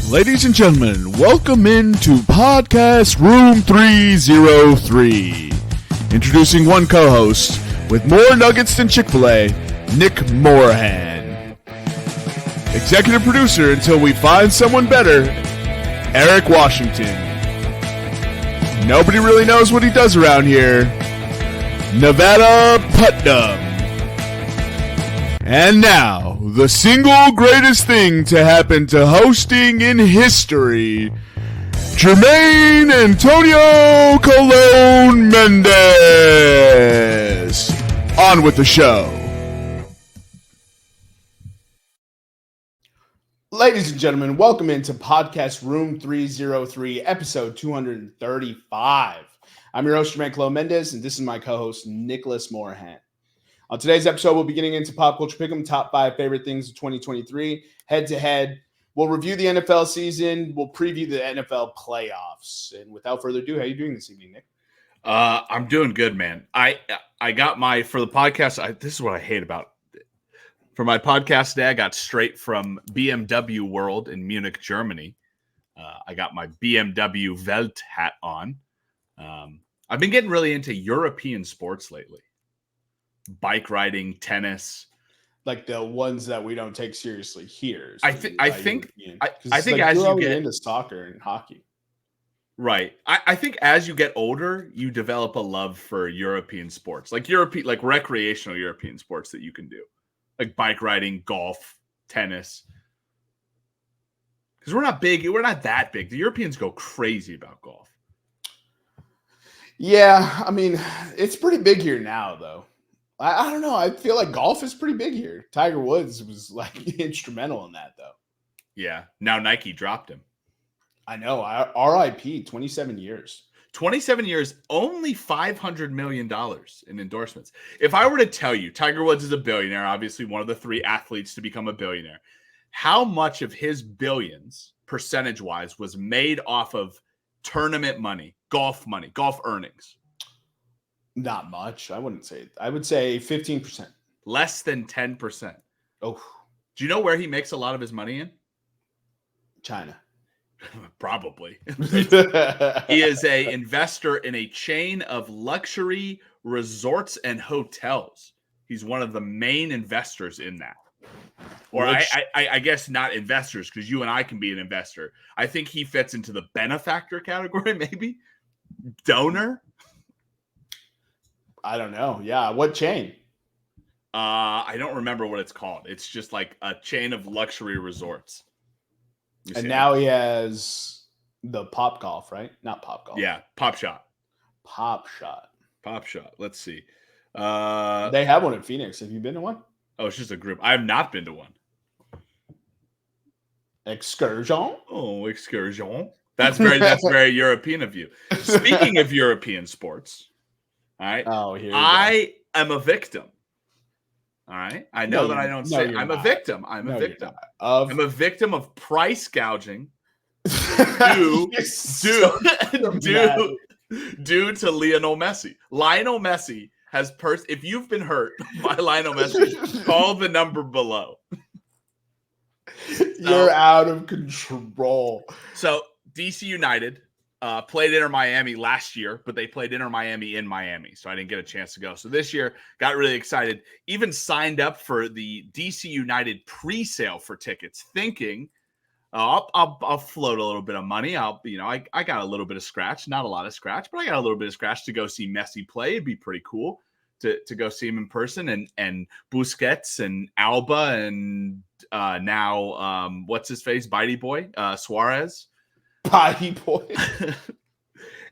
Ladies and gentlemen, welcome into Podcast Room 303. Introducing one co-host with more nuggets than Chick-fil-A, Nick Morahan. Executive producer until we find someone better, Eric Washington. Nobody really knows what he does around here, Nevada Putnam. And now, the single greatest thing to happen to hosting in history, Jermaine Antonio Colon Mendez. On with the show. Ladies and gentlemen, welcome into Podcast Room 303, episode 235. I'm your host, Jermaine Colon Mendez, and this is my co-host, Nicholas Morahan. On today's episode, we'll be getting into Pop Culture Pick'em, top 5 favorite things of 2023, head-to-head. We'll review the NFL season. We'll preview the NFL playoffs. And without further ado, how are you doing this evening, Nick? I'm doing good, man. I got for the podcast, this is what I hate about it. For my podcast today, I got straight from BMW World in Munich, Germany. I got my BMW Welt hat on. I've been getting really into European sports lately. Bike riding, tennis, like the ones that we don't take seriously here. So I think as you get into soccer and hockey, right? I think as you get older, you develop a love for European sports, like recreational European sports that you can do, like bike riding, golf, tennis. Because we're not that big. The Europeans go crazy about golf. Yeah, I mean, it's pretty big here now, though. I don't know. I feel like golf is pretty big here. Tiger Woods was like instrumental in that, though. Yeah. Now Nike dropped him. I know. RIP, 27 years. 27 years, only $500 million in endorsements. If I were to tell you Tiger Woods is a billionaire, obviously one of the 3 athletes to become a billionaire, how much of his billions, percentage-wise, was made off of tournament money, golf earnings? Not much. I wouldn't say it. I would say 15%. Less than 10%. Oh. Do you know where he makes a lot of his money in? China. Probably. He is an investor in a chain of luxury resorts and hotels. He's one of the main investors in that. Or I guess not investors, because you and I can be an investor. I think he fits into the benefactor category, maybe. Donor. I don't know. Yeah. What chain? I don't remember what it's called. It's just like a chain of luxury resorts. And now he has the Pop Golf, right? Not Pop Golf. Yeah. Pop Shot. Let's see. They have one in Phoenix. Have you been to one? Oh, it's just a group. I have not been to one. Excursion? Oh, excursion. That's very European of you. Speaking of European sports. All right. Oh, here I am a victim. All right. I know I don't say I'm a victim. I'm a victim. I'm a victim of price gouging due to Lionel Messi. Lionel Messi has if you've been hurt by Lionel Messi, call the number below. You're out of control. So DC United played Inter Miami last year, but they played Inter Miami in Miami, so I didn't get a chance to go. So this year, got really excited. Even signed up for the DC United pre-sale for tickets, thinking I'll float a little bit of money. I got a little bit of scratch, not a lot of scratch, but I got a little bit of scratch to go see Messi play. It'd be pretty cool to go see him in person, and Busquets and Alba and now what's his face, Bitey Boy, Suarez. Potty boy.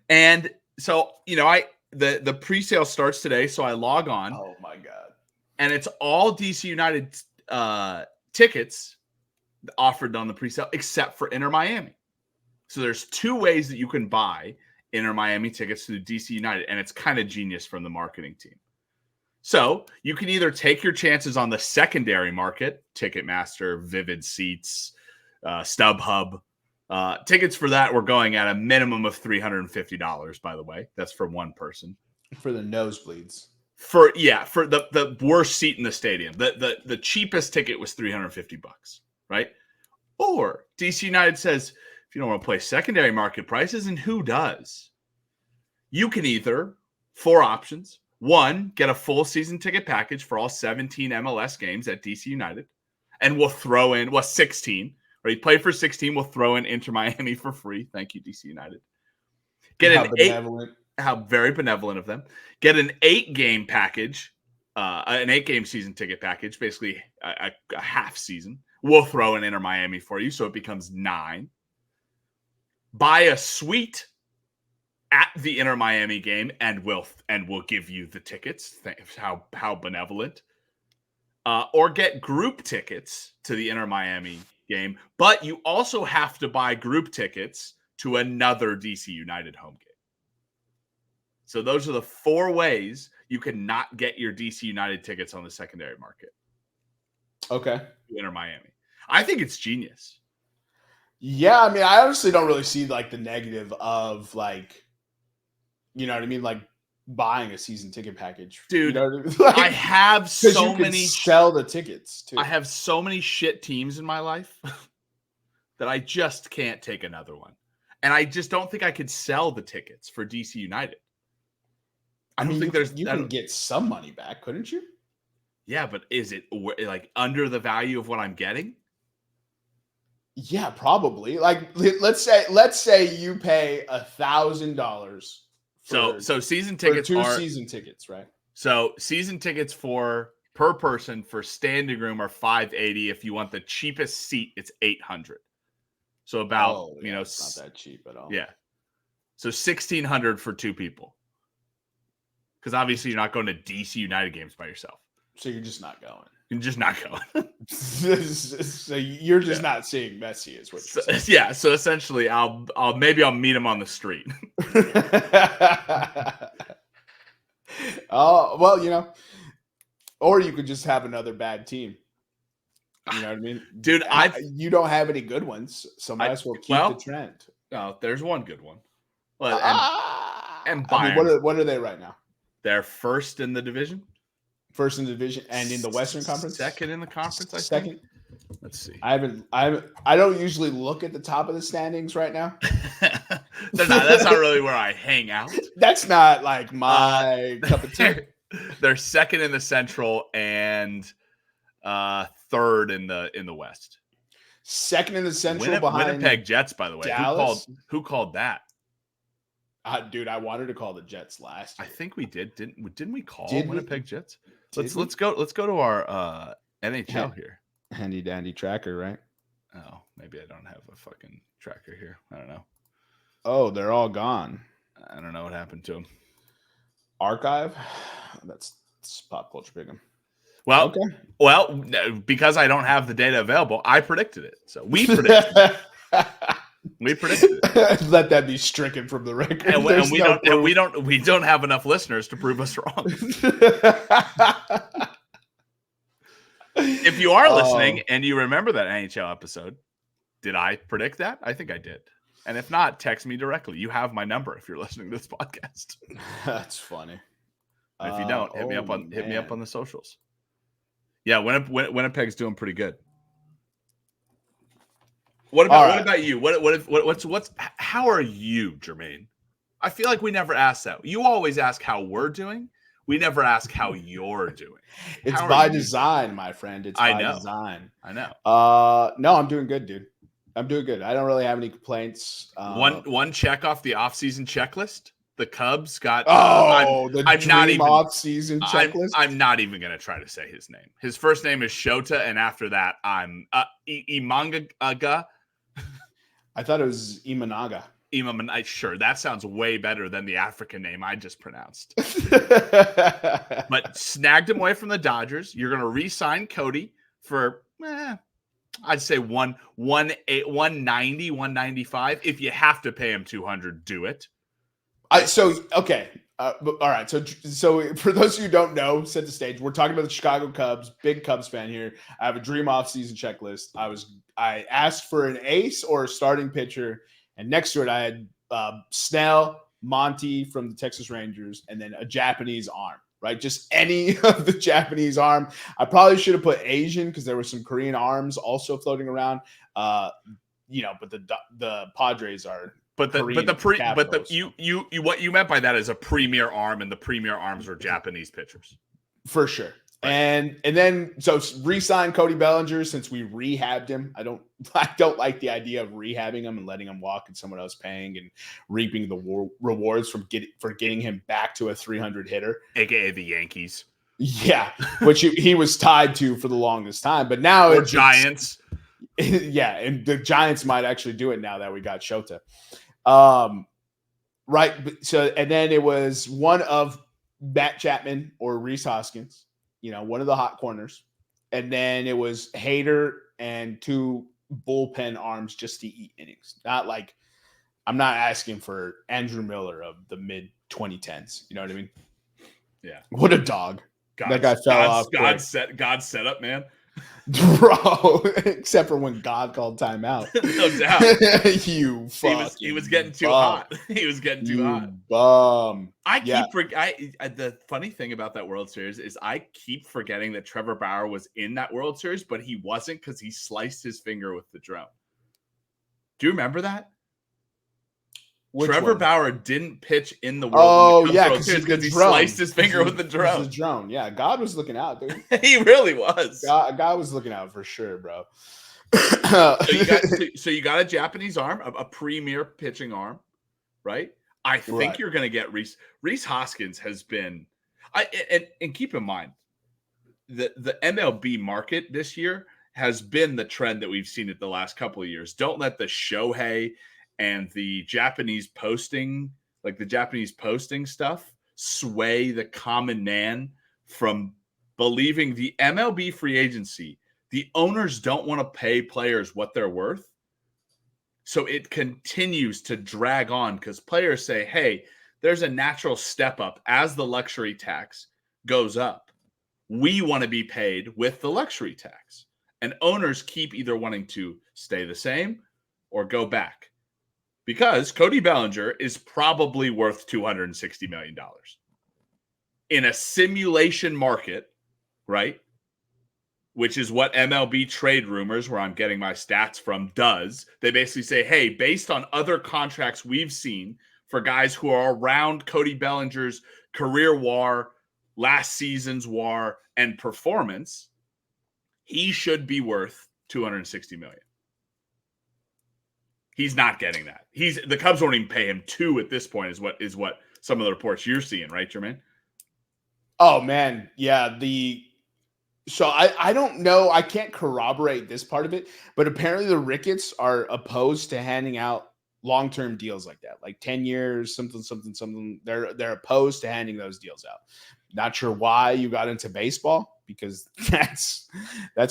And so, the pre-sale starts today, so I log on. Oh my God. And it's all DC United tickets offered on the pre-sale except for Inter Miami. So there's 2 ways that you can buy Inter Miami tickets to DC United, and it's kind of genius from the marketing team. So you can either take your chances on the secondary market, Ticketmaster, Vivid Seats, StubHub. Tickets for that were going at a minimum of $350, by the way. That's for one person. For the nosebleeds. For the worst seat in the stadium. The cheapest ticket was $350, right? Or DC United says, if you don't want to play secondary market prices, and who does? You can either, 4 options. 1, get a full season ticket package for all 17 MLS games at DC United. And we'll throw in, 16. Right? You play for 16, we'll throw in Inter Miami for free. Thank you, DC United. Get How an benevolent. How very benevolent of them. Get an 8-game package, an 8-game season ticket package, basically a half season. We'll throw in Inter Miami for you, so it becomes 9. Buy a suite at the Inter Miami game, and we'll give you the tickets. How benevolent. Or get group tickets to the Inter Miami game, but you also have to buy group tickets to another DC United home game. So those are the 4 ways you cannot get your DC United tickets on the secondary market. Okay. Inter Miami. I think it's genius. Yeah, I mean, I honestly don't really see like the negative of like, you know what I mean, like buying a season ticket package, dude. You know what I mean? Like, I have so many sell the tickets too. I have so many shit teams in my life that I just can't take another one, and I just don't think I could sell the tickets for DC United. I don't think you can get some money back, couldn't you? Yeah, but is it like under the value of what I'm getting? Yeah, probably. Like let's say you pay $1,000. So season tickets for 2 season tickets, right? So season tickets per person for standing room are $580. If you want the cheapest seat, it's $800. So about it's not that cheap at all. Yeah. So $1,600 for 2 people. Because obviously you're not going to DC United games by yourself. So you're just not going. You're just not going. So you're just not seeing Messi, is what you're saying. Yeah. So essentially, I'll meet him on the street. Oh well, or you could just have another bad team. You know what I mean, dude? You don't have any good ones, so might as well keep the trend. No, there's one good one. Well, and Bayern. I mean, what are they right now? They're first in the division. First in the division and in the Western Conference. Second in the conference, I think. Let's see. I don't usually look at the top of the standings right now. That's not really where I hang out. That's not like my cup of tea. They're second in the Central and third in the West. Second in the Central behind Winnipeg Jets, by the way. Dallas? Who called that? Dude, I wanted to call the Jets last year. I think we did. Didn't we call Winnipeg Jets? Let's go to our NHL here. Handy dandy tracker, right? Oh, maybe I don't have a fucking tracker here. I don't know. Oh, they're all gone. I don't know what happened to them. Archive? That's Pop Culture Pick'em. Well, okay. Well, because I don't have the data available, I predicted it. So we predicted it. We predicted it. Let that be stricken from the record. And we don't have enough listeners to prove us wrong. If you are listening and you remember that NHL episode, did I predict that? I think I did. And if not, text me directly. You have my number if you're listening to this podcast. That's funny. And if you don't, hit me up on the socials. Yeah, Winnipeg's doing pretty good. What about you? How are you, Jermaine? I feel like we never ask that. You always ask how we're doing. We never ask how you're doing. It's by design, my friend. It's by design. I know. No, I'm doing good, dude. I'm doing good. I don't really have any complaints. One check off the offseason checklist. The Cubs got. Off-season checklist. I'm not even going to try to say his name. His first name is Shota, and after that, I'm Imangaga. I thought it was Imanaga. Sure, that sounds way better than the African name I just pronounced. But snagged him away from the Dodgers. You're going to re-sign Cody for, I'd say 190, 195. If you have to pay him $200, do it. Okay. All right. So for those of you who don't know, set the stage. We're talking about the Chicago Cubs. Big Cubs fan here. I have a dream off-season checklist. I asked for an ace or a starting pitcher, and next to it I had Snell, Monty from the Texas Rangers, and then a Japanese arm. right? Just any of the Japanese arm. I probably should have put Asian because there were some Korean arms also floating around. But the Padres are you what you meant by that is a premier arm, and the premier arms are Japanese pitchers for sure. Right. And then so re-sign Cody Bellinger since we rehabbed him. I don't like the idea of rehabbing him and letting him walk and someone else paying and reaping the rewards for getting him back to a 300 hitter, aka the Yankees. Yeah, which he was tied to for the longest time, but now it's Giants. Yeah, and the Giants might actually do it now that we got Shota. Right. So and then it was one of Matt Chapman or Rhys Hoskins. One of the hot corners. And then it was Hader and 2 bullpen arms just to eat innings. Not like I'm not asking for Andrew Miller of the mid 2010s. You know what I mean? Yeah. What a dog. That guy fell off. God set up, man. Bro, except for when God called timeout. No doubt. He was getting too hot. He was getting too hot. Bum. The funny thing about that World Series is I keep forgetting that Trevor Bauer was in that World Series, but he wasn't because he sliced his finger with the drone. Do you remember that? Trevor Bauer didn't pitch in the World Series because he sliced his finger with the drone. The drone. Yeah, God was looking out, dude. He really was. God was looking out for sure, bro. So you got a Japanese arm, a premier pitching arm, right? I think you're going to get Rhys Hoskins has been and keep in mind the MLB market this year has been the trend that we've seen it the last couple of years. Don't let the Shohei and the Japanese posting stuff sway the common man from believing the MLB free agency. The owners don't want to pay players what they're worth. So it continues to drag on because players say, hey, there's a natural step up as the luxury tax goes up. We want to be paid with the luxury tax. And owners keep either wanting to stay the same or go back. Because Cody Bellinger is probably worth $260 million. In a simulation market, right? Which is what MLB Trade Rumors, where I'm getting my stats from, does. They basically say, hey, based on other contracts we've seen for guys who are around Cody Bellinger's career WAR, last season's WAR, and performance, he should be worth $260 million. He's not getting that. The Cubs won't even pay him $2 million at this point, is what some of the reports you're seeing, right, Jermaine? Oh man, yeah. So I don't know. I can't corroborate this part of it, but apparently the Ricketts are opposed to handing out long-term deals like that, like 10 years, something. They're opposed to handing those deals out. Not sure why you got into baseball, because that's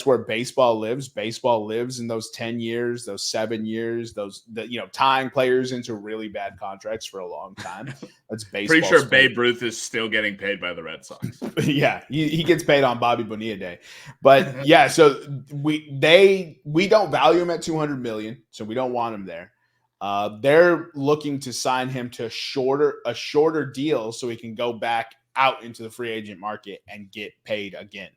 where baseball lives. Baseball lives in those 10 years, those 7 years, tying players into really bad contracts for a long time. That's baseball. Pretty sure Babe Ruth is still getting paid by the Red Sox. Yeah, he gets paid on Bobby Bonilla Day. But yeah, so we don't value him at $200 million, so we don't want him there. They're looking to sign him to a shorter deal so he can go back out into the free agent market and get paid again.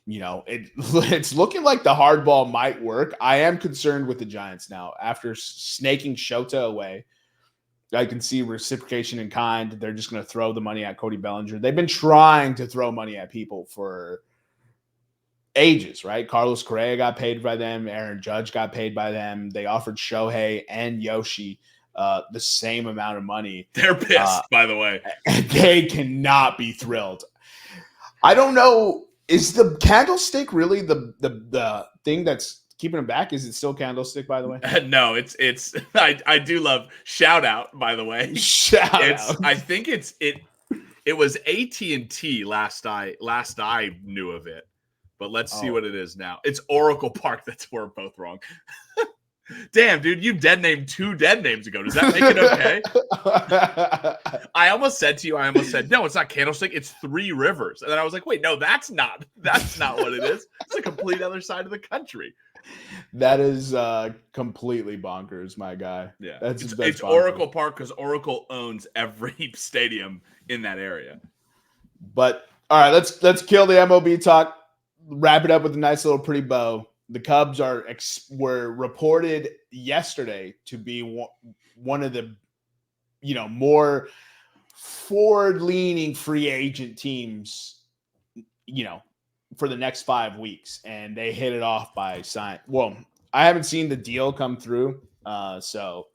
It's looking like the hardball might work. I am concerned with the Giants now. After snaking Shota away, I can see reciprocation in kind. They're just going to throw the money at Cody Bellinger. They've been trying to throw money at people for ages, right? Carlos Correa got paid by them. Aaron Judge got paid by them. They offered Shohei and Yoshi the same amount of money. They're pissed, by the way. They cannot be thrilled. I don't know. Is the candlestick really the thing that's keeping them back? Is it still candlestick, by the way? No, it's I do love shout out, by the way. Shout out. I think it was AT&T last I knew of it. But let's see what it is now. It's Oracle Park. That's where we're both wrong. Damn, dude, you dead named 2 dead names ago. Does that make it okay? I almost said, no, it's not Candlestick. It's 3 Rivers. And then I was like, wait, no, that's not what it is. It's a complete other side of the country. That is completely bonkers, my guy. Yeah, it's Oracle Park because Oracle owns every stadium in that area. But all right, let's kill the MLB talk. Wrap it up with a nice little pretty bow. The Cubs were reported yesterday to be one of the more forward-leaning free agent teams, for the next 5 weeks, and they hit it off by sign. Well, I haven't seen the deal come through, so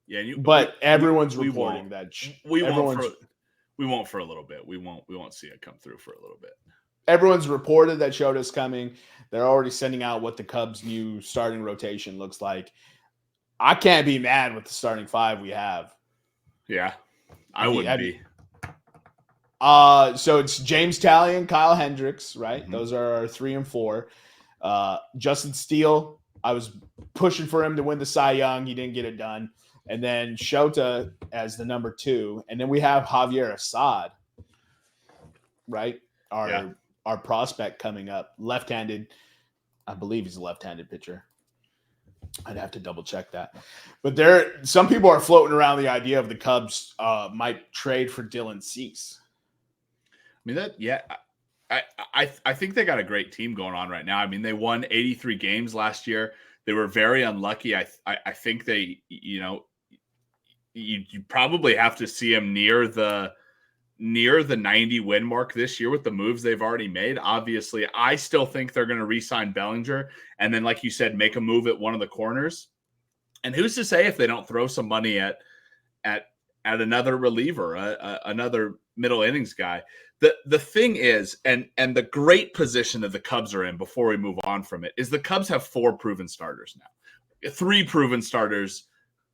yeah. But everyone's reporting that we won't for a little bit. We won't see it come through for a little bit. Everyone's reported that Shota's coming. They're already sending out what the Cubs' new starting rotation looks like. I can't be mad with the starting 5 we have. Yeah, I wouldn't be. So it's James Talley, Kyle Hendricks, right? Mm-hmm. Those are our 3 and 4. Justin Steele, I was pushing for him to win the Cy Young. He didn't get it done. And then Shota as the number 2. And then we have Javier Assad, right? Our prospect coming up, left-handed. I believe he's a left-handed pitcher. I'd have to double check that. But some people are floating around the idea of the Cubs might trade for Dylan Cease. I mean, I think they got a great team going on right now. I mean, they won 83 games last year. They were very unlucky. I think they, you probably have to see them near the 90 win mark this year with the moves they've already made. Obviously, I still think they're going to re-sign Bellinger and then, like you said, make a move at one of the corners. And who's to say if they don't throw some money at another reliever, another middle innings guy. The thing is, and the great position that the Cubs are in before we move on from it is the Cubs have 4 proven starters now, 3 proven starters.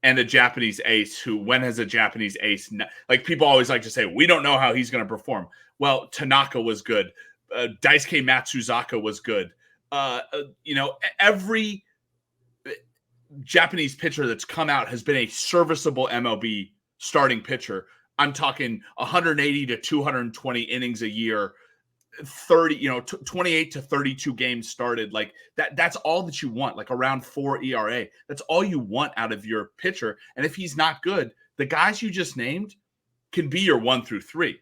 And a Japanese ace who, when has a Japanese ace? Like people always like to say, we don't know how he's going to perform. Well, Tanaka was good. Daisuke Matsuzaka was good. Every Japanese pitcher that's come out has been a serviceable MLB starting pitcher. I'm talking 180 to 220 innings a year, 28 to 32 games started. Like that's all that you want, like around 4 ERA. That's all you want out of your pitcher. And if he's not good, the guys you just named can be your 1 through 3.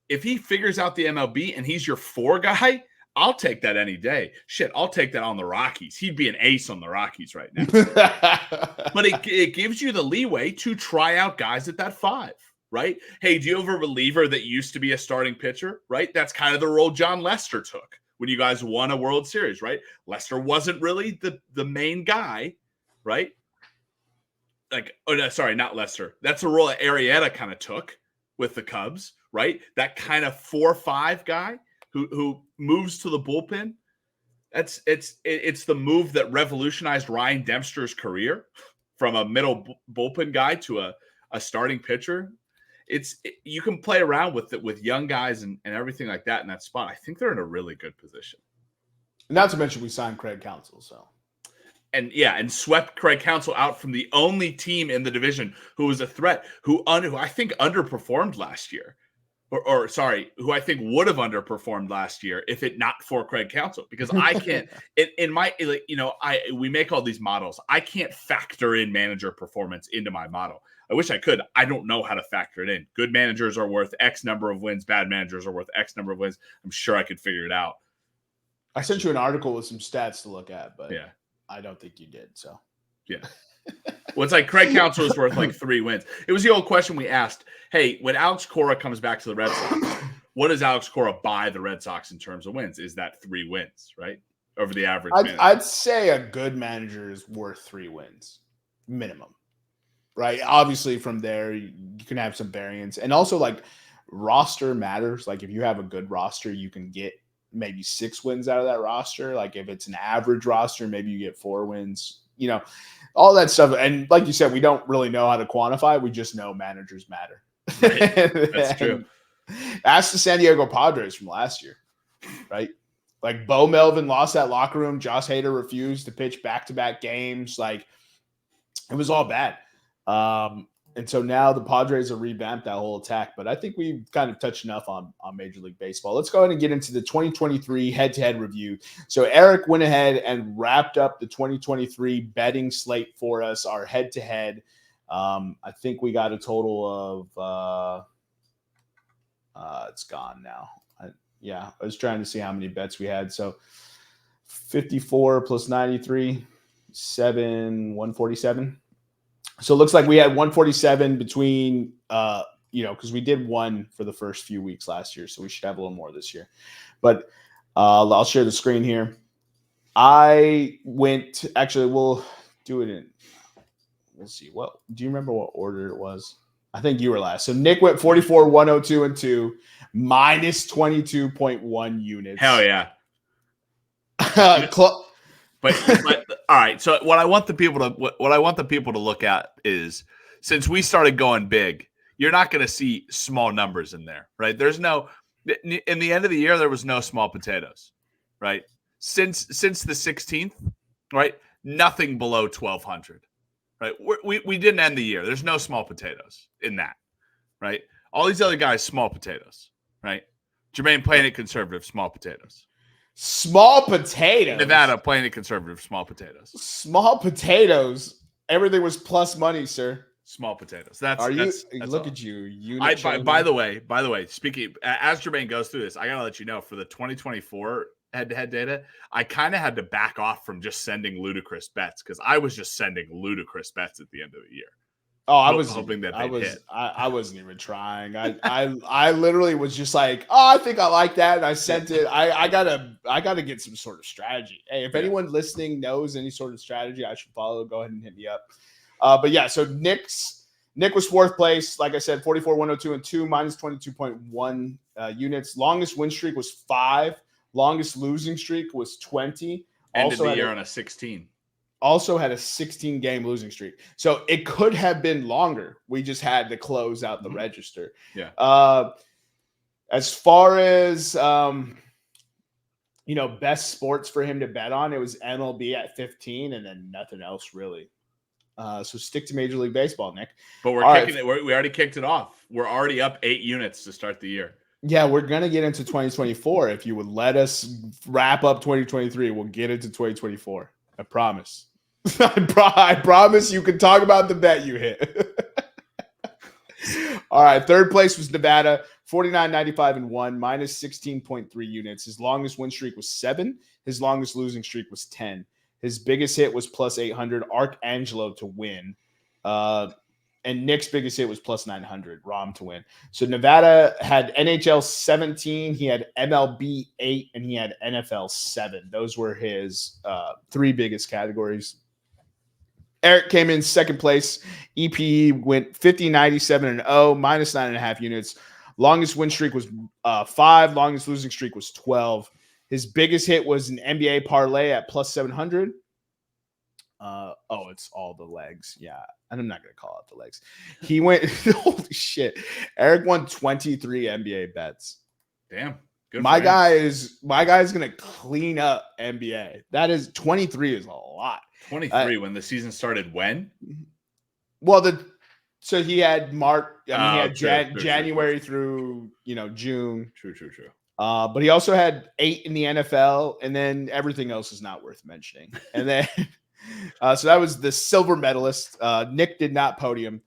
If he figures out the MLB and he's your 4 guy, I'll take that any day. Shit, I'll take that on the Rockies. He'd be an ace on the Rockies right now. But it gives you the leeway to try out guys at that 5. Right? Hey, do you have a reliever that used to be a starting pitcher? Right? That's kind of the role John Lester took when you guys won a World Series, right? Lester wasn't really the main guy, right? Sorry, not Lester. That's the role that Arrieta kind of took with the Cubs, right? That kind of 4-5 guy who moves to the bullpen. It's the move that revolutionized Ryan Dempster's career from a middle bullpen guy to a starting pitcher. You can play around with it with young guys and everything like that in that spot. I think they're in a really good position. Not to mention we signed Craig Counsell, so. And swept Craig Counsell out from the only team in the division who was a threat, who I think underperformed last year. Who I think would have underperformed last year if it not for Craig Counsell, because I can't we make all these models. I can't factor in manager performance into my model. I wish I could. I don't know how to factor it in. Good managers are worth X number of wins. Bad managers are worth X number of wins. I'm sure I could figure it out. I sent you an article with some stats to look at, but yeah, I don't think you did. So yeah. Well, it's like Craig Counsell is worth like 3 wins. It was the old question we asked. Hey, when Alex Cora comes back to the Red Sox, what does Alex Cora buy the Red Sox in terms of wins? Is that 3 wins, right? Over the average manager? I'd say a good manager is worth 3 wins minimum, right? Obviously from there, you can have some variance. And also like roster matters. Like if you have a good roster, you can get maybe 6 wins out of that roster. Like if it's an average roster, maybe you get 4 wins, all that stuff. And like you said, we don't really know how to quantify. We just know managers matter. Right. That's true. Ask the San Diego Padres from last year, right? Like Bo Melvin lost that locker room. Josh Hader refused to pitch back-to-back games. Like it was all bad. And so now the Padres have revamped that whole attack. But I think we've kind of touched enough on Major League Baseball. Let's go ahead and get into the 2023 head-to-head review. So Eric went ahead and wrapped up the 2023 betting slate for us, our head-to-head. I think we got a total of It's gone now. I was trying to see how many bets we had. So 54 plus 93, 147. So it looks like we had 147 between, because we did one for the first few weeks last year. So we should have a little more this year. But I'll share the screen here. We'll do it in, we'll see. What do you remember what order it was? I think you were last. So Nick went 44, 102, and 2, minus 22.1 units. Hell yeah. But all right. So what I want the people to look at is, since we started going big, you're not going to see small numbers in there, right? There's no, in the end of the year, there was no small potatoes, right? Since the 16th, right? Nothing below 1,200, right? We didn't end the year. There's no small potatoes in that, right? All these other guys, small potatoes, right? Jermaine playing it conservative, small potatoes. Small potatoes. Nevada playing it conservative, small potatoes. Small potatoes. Everything was plus money, sir. Small potatoes. Look all. at you. By the way, speaking as Jermaine goes through this, I gotta let you know, for the 2024 head-to-head data, I kind of had to back off from just sending ludicrous bets, because I was just sending ludicrous bets at the end of the year. Oh, I was hoping that they hit. I wasn't even trying. I literally was just like, oh, I think I like that, and I sent it. I gotta get some sort of strategy. Hey, if anyone listening knows any sort of strategy I should follow, go ahead and hit me up. But yeah, so Nick was fourth place. Like I said, 44, 102, and 2, minus 22.1 units. Longest win streak was 5. Longest losing streak was 20. Ended the year on a 16. Also had a 16-game losing streak. So it could have been longer. We just had to close out the register. Yeah. As far as, best sports for him to bet on, it was MLB at 15, and then nothing else really. So stick to Major League Baseball, Nick. But we're kicking it. We already kicked it off. We're already up 8 units to start the year. Yeah, we're going to get into 2024. If you would let us wrap up 2023, we'll get into 2024. I promise. I promise you can talk about the bet you hit. All right, third place was Nevada, 49, 95, and 1, minus 16.3 units. His longest win streak was 7. His longest losing streak was 10. His biggest hit was plus 800, Arcangelo to win. And Nick's biggest hit was plus 900, Rom to win. So Nevada had NHL 17, he had MLB 8, and he had NFL 7. Those were his 3 biggest categories. Eric came in second place. EP went 50, 97, and 0, minus 9.5 units. Longest win streak was 5. Longest losing streak was 12. His biggest hit was an NBA parlay at plus 700. It's all the legs. Yeah. And I'm not going to call out the legs. He went, holy shit. Eric won 23 NBA bets. Damn. Good. My guy is going to clean up NBA. That is 23 is a lot. 23 when the season started when? Well, so he had he had January through, June. True. But he also had 8 in the NFL, and then everything else is not worth mentioning. And then, so that was the silver medalist. Nick did not podium.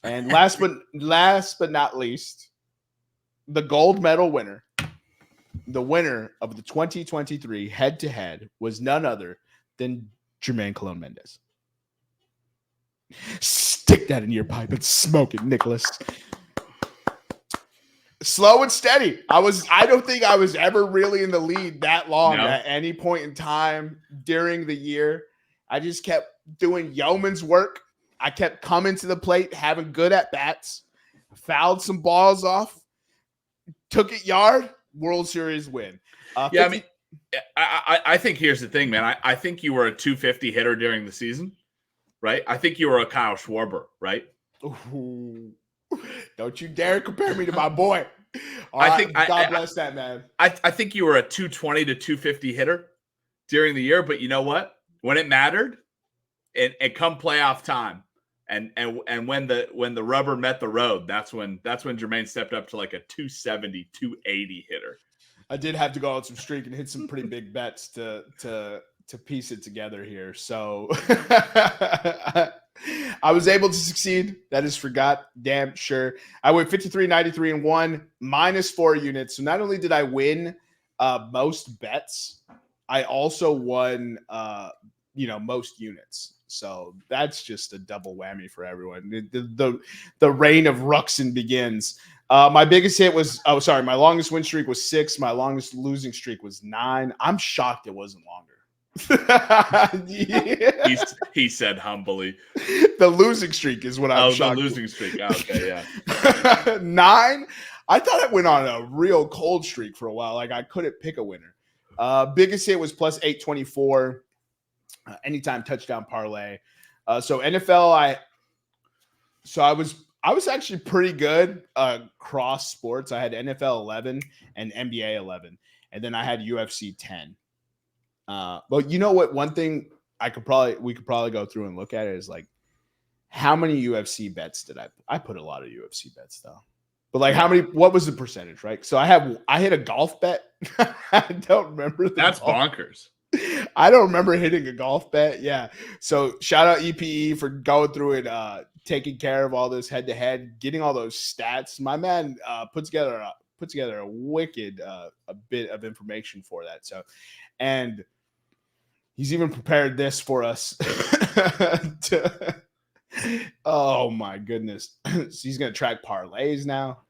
And last but not least, the gold medal winner, the winner of the 2023 head-to-head was none other than Jermaine Colon Mendez. Stick that in your pipe and smoke it, Nicholas. Slow and steady. I don't think I was ever really in the lead that long at any point in time during the year. I just kept doing yeoman's work. I kept coming to the plate, having good at bats, fouled some balls off, took it yard, World Series win. I think here's the thing, man. I think you were a 250 hitter during the season, right? I think you were a Kyle Schwarber, right? Ooh. Don't you dare compare me to my boy. God bless that man. I think you were a 220 to 250 hitter during the year, but you know what? When it mattered, and come playoff time, and when the rubber met the road, that's when Jermaine stepped up to like a 270, 280 hitter. I did have to go on some streak and hit some pretty big bets to piece it together here. So I was able to succeed. That is for goddamn sure. I went 53, 93, and 1, -4 units. So not only did I win most bets, I also won most units. So that's just a double whammy for everyone. The reign of Ruxin begins. My biggest hit was my longest win streak was 6. My longest losing streak was 9. I'm shocked it wasn't longer. Yeah. He said humbly. The losing streak is what I'm shocked. The losing streak. Okay, yeah. 9. I thought it went on a real cold streak for a while. Like I couldn't pick a winner. Biggest hit was plus 824. Anytime touchdown parlay. So NFL, I was actually pretty good cross sports. I had NFL 11 and NBA 11, and then I had UFC 10. But you know what? One thing we could probably go through and look at it is like how many UFC bets did I put a lot of UFC bets though. But like what was the percentage, right? So I hit a golf bet. I don't remember. That's bonkers. I don't remember hitting a golf bet. Yeah. So shout out EPE for going through it, taking care of all this head to head, getting all those stats. My man put together a wicked a bit of information for that. So, and he's even prepared this for us. Oh my goodness. So he's gonna track parlays now.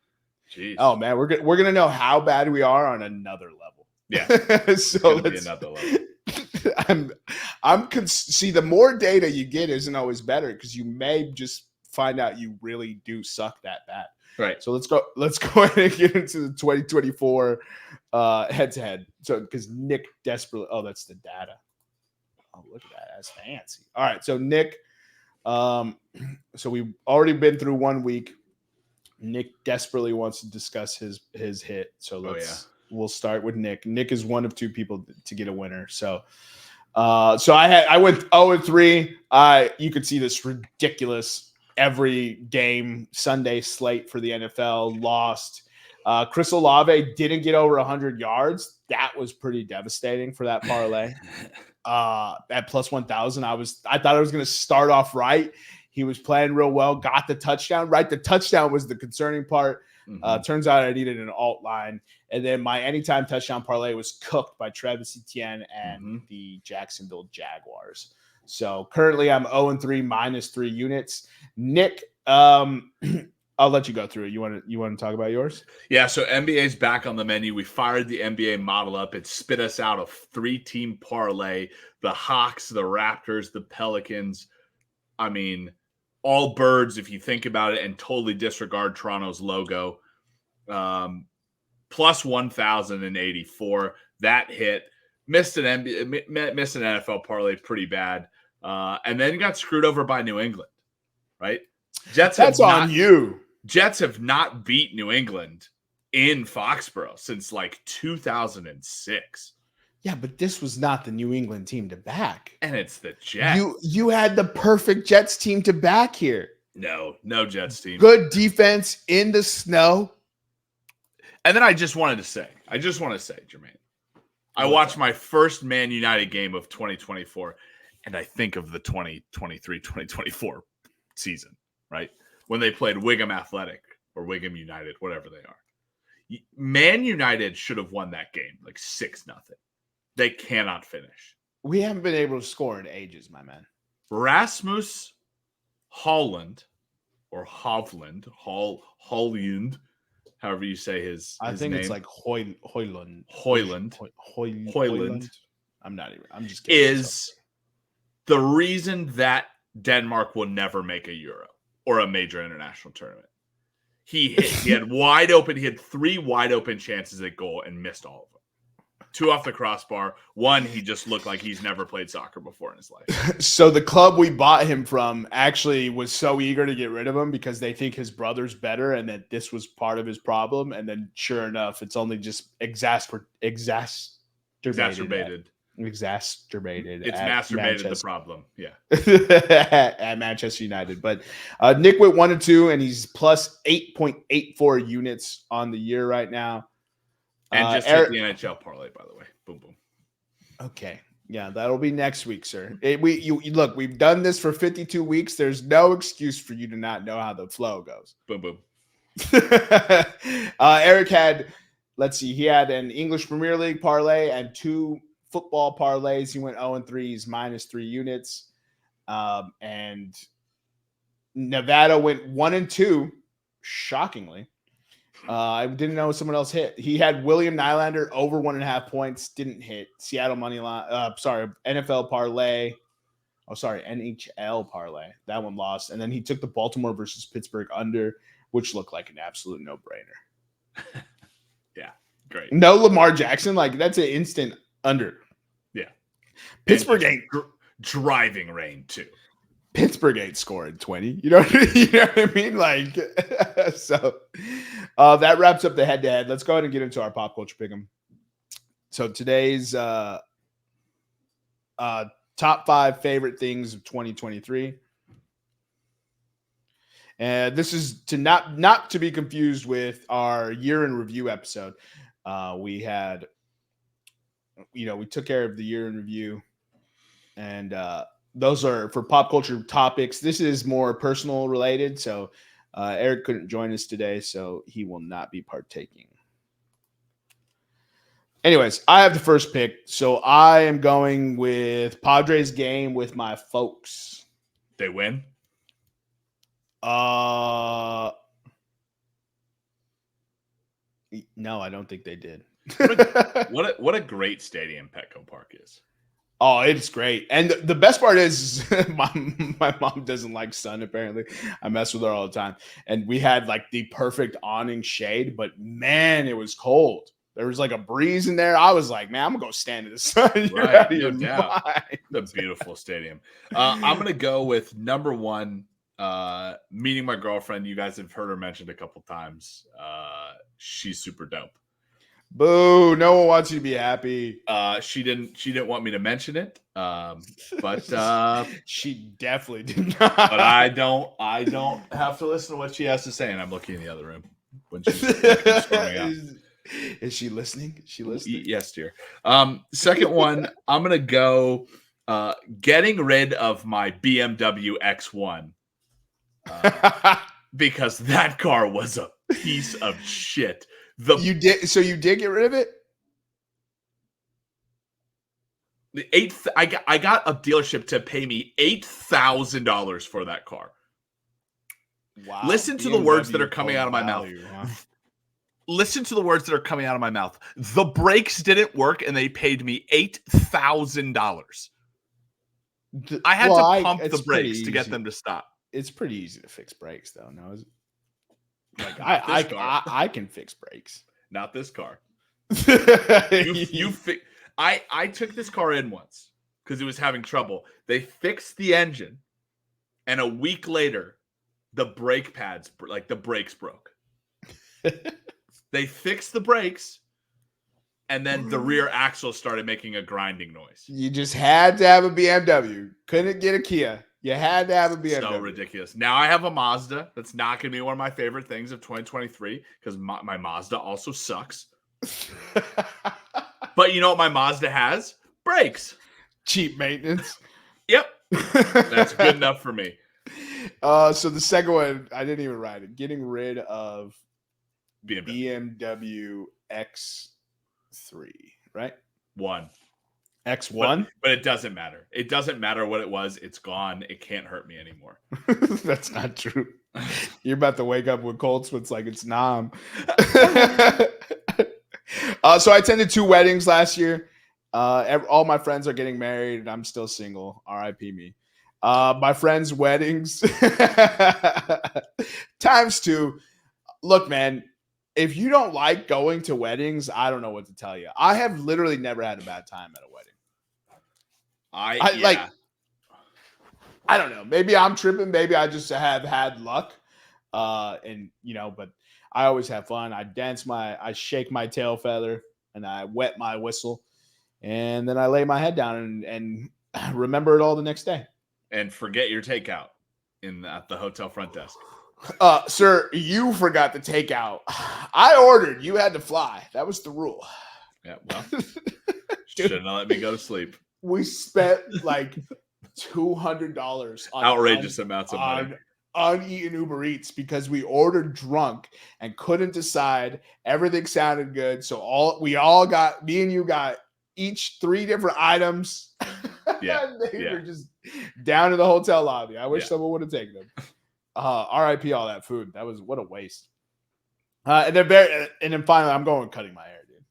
Jeez. Oh man, we're gonna know how bad we are on another level. Yeah. So let's another level. See, the more data you get isn't always better because you may just find out you really do suck that bad. Right. So let's go ahead and get into the 2024 head to head. So because Nick desperately, that's the data. Oh, look at that. That's fancy. All right. So Nick, so we've already been through 1 week. Nick desperately wants to discuss his hit. So we'll start with Nick. Nick is one of 2 people to get a winner. So I went 0-3. You could see this ridiculous every game Sunday slate for the NFL. Lost. Chris Olave didn't get over 100 yards. That was pretty devastating for that parlay. At plus 1,000, I thought I was going to start off right. He was playing real well, got the touchdown, right? The touchdown was the concerning part. Turns out I needed an alt line. And then my anytime touchdown parlay was cooked by Travis Etienne and the Jacksonville Jaguars. So currently I'm 0-3, -3 units. Nick, I'll let you go through it. You want to talk about yours? Yeah, so NBA's back on the menu. We fired the NBA model up. It spit us out a 3-team parlay. The Hawks, the Raptors, the Pelicans. I mean, all birds, if you think about it, and totally disregard Toronto's logo. Plus 1,084. That hit. Missed an NFL parlay pretty bad. And then got screwed over by New England, right? That's on you. Jets have not beat New England in Foxborough since like 2006. Yeah, but this was not the New England team to back. And it's the Jets. You had the perfect Jets team to back here. No Jets team. Good defense in the snow. And then I just want to say, Jermaine, I watched my first Man United game of 2024, and I think of the 2023-2024 season, right? When they played Wigan Athletic or Wigan United, whatever they are. Man United should have won that game like 6-0. They cannot finish. We haven't been able to score in ages, my man. Rasmus Holland or Hovland, Holland, however you say his think name. It's like Hoyland. I'm not even. I'm just kidding. Is the reason that Denmark will never make a Euro or a major international tournament. He had wide open. He had 3 wide open chances at goal and missed all of them. 2 off the crossbar. 1, he just looked like he's never played soccer before in his life. So the club we bought him from actually was so eager to get rid of him because they think his brother's better and that this was part of his problem. And then sure enough, it's only just exacerbated. It's masturbated the problem. Yeah. At Manchester United. But Nick went 1-2 and he's plus 8.84 units on the year right now. And just hit the NHL parlay, by the way. Boom, boom. Okay. Yeah, that'll be next week, sir. Look, we've done this for 52 weeks. There's no excuse for you to not know how the flow goes. Boom, boom. Eric had, let's see, he had an English Premier League parlay and 2 football parlays. He went 0-3, he's -3 units. And Nevada went 1-2, shockingly. I didn't know someone else hit. He had William Nylander over 1.5 points, didn't hit. Seattle money line. NFL parlay. Oh, sorry, NHL parlay. That one lost. And then he took the Baltimore versus Pittsburgh under, which looked like an absolute no-brainer. Yeah, great. No Lamar Jackson, like that's an instant under. Yeah, Pittsburgh ain't driving rain too. Pittsburgh ain't scoring 20. You know what I mean? Like, so that wraps up the head-to-head. Let's go ahead and get into our pop culture pick'em. So today's top 5 favorite things of 2023. And this is to not to be confused with our year in review episode. We had, we took care of the year in review, and those are for pop culture topics. This is more personal related. So Eric couldn't join us today, so he will not be partaking. Anyways, I have the first pick. So I am going with Padres game with my folks. They win? No, I don't think they did. What a great stadium Petco Park is. Oh, it's great. And the best part is my mom doesn't like sun, apparently. I mess with her all the time. And we had like the perfect awning shade, but man, it was cold. There was like a breeze in there. I was like, man, I'm going to go stand in the sun. Right, no doubt. The beautiful stadium. I'm going to go with number 1, meeting my girlfriend. You guys have heard her mentioned a couple times. She's super dope. Boo! No one wants you to be happy. She didn't want me to mention it. But she definitely did not. But I don't have to listen to what she has to say, and I'm looking in the other room when she's storming out. Is she listening? Is she listening? Yes, dear. Second one, I'm gonna go getting rid of my BMW X1 because that car was a piece of shit. You did get rid of it? I got a dealership to pay me $8,000 for that car. Wow. Listen to the words that are coming out of my mouth. Huh? Listen to the words that are coming out of my mouth. The brakes didn't work and they paid me $8,000. I had to pump the brakes to get them to stop. It's pretty easy to fix brakes though. No, is it? Like I can fix brakes. Not this car. I took this car in once because it was having trouble. They fixed the engine, and a week later, the brake pads, like the brakes broke. They fixed the brakes, and then the rear axle started making a grinding noise. You just had to have a BMW. Couldn't get a Kia. You had to have a BMW. So ridiculous. Now I have a Mazda. That's not going to be one of my favorite things of 2023 because my Mazda also sucks. But you know what my Mazda has? Brakes. Cheap maintenance. Yep. That's good enough for me. So the second one, I didn't even write it. Getting rid of BMW X3, right? X1? But it doesn't matter. It doesn't matter what it was. It's gone. It can't hurt me anymore. That's not true. You're about to wake up with cold sweats like it's Nam. So I attended 2 weddings last year. All my friends are getting married, and I'm still single. R.I.P. me. My friends' weddings times 2. Look, man, if you don't like going to weddings, I don't know what to tell you. I have literally never had a bad time at a wedding. I don't know. Maybe I'm tripping. Maybe I just have had luck. But I always have fun. I shake my tail feather and I wet my whistle, and then I lay my head down and remember it all the next day. And forget your takeout at the hotel front desk. Sir, you forgot the takeout. I ordered. You had to fly. That was the rule. Yeah, well, shouldn't have let me go to sleep. We spent like $200 on outrageous amounts of money. Uneaten Uber Eats because we ordered drunk and couldn't decide. Everything sounded good, so me and you got each 3 different items. Yeah, They were just down in the hotel lobby. I wish someone would have taken them. RIP all that food. That was what a waste. And then finally, I'm going cutting my hair, dude.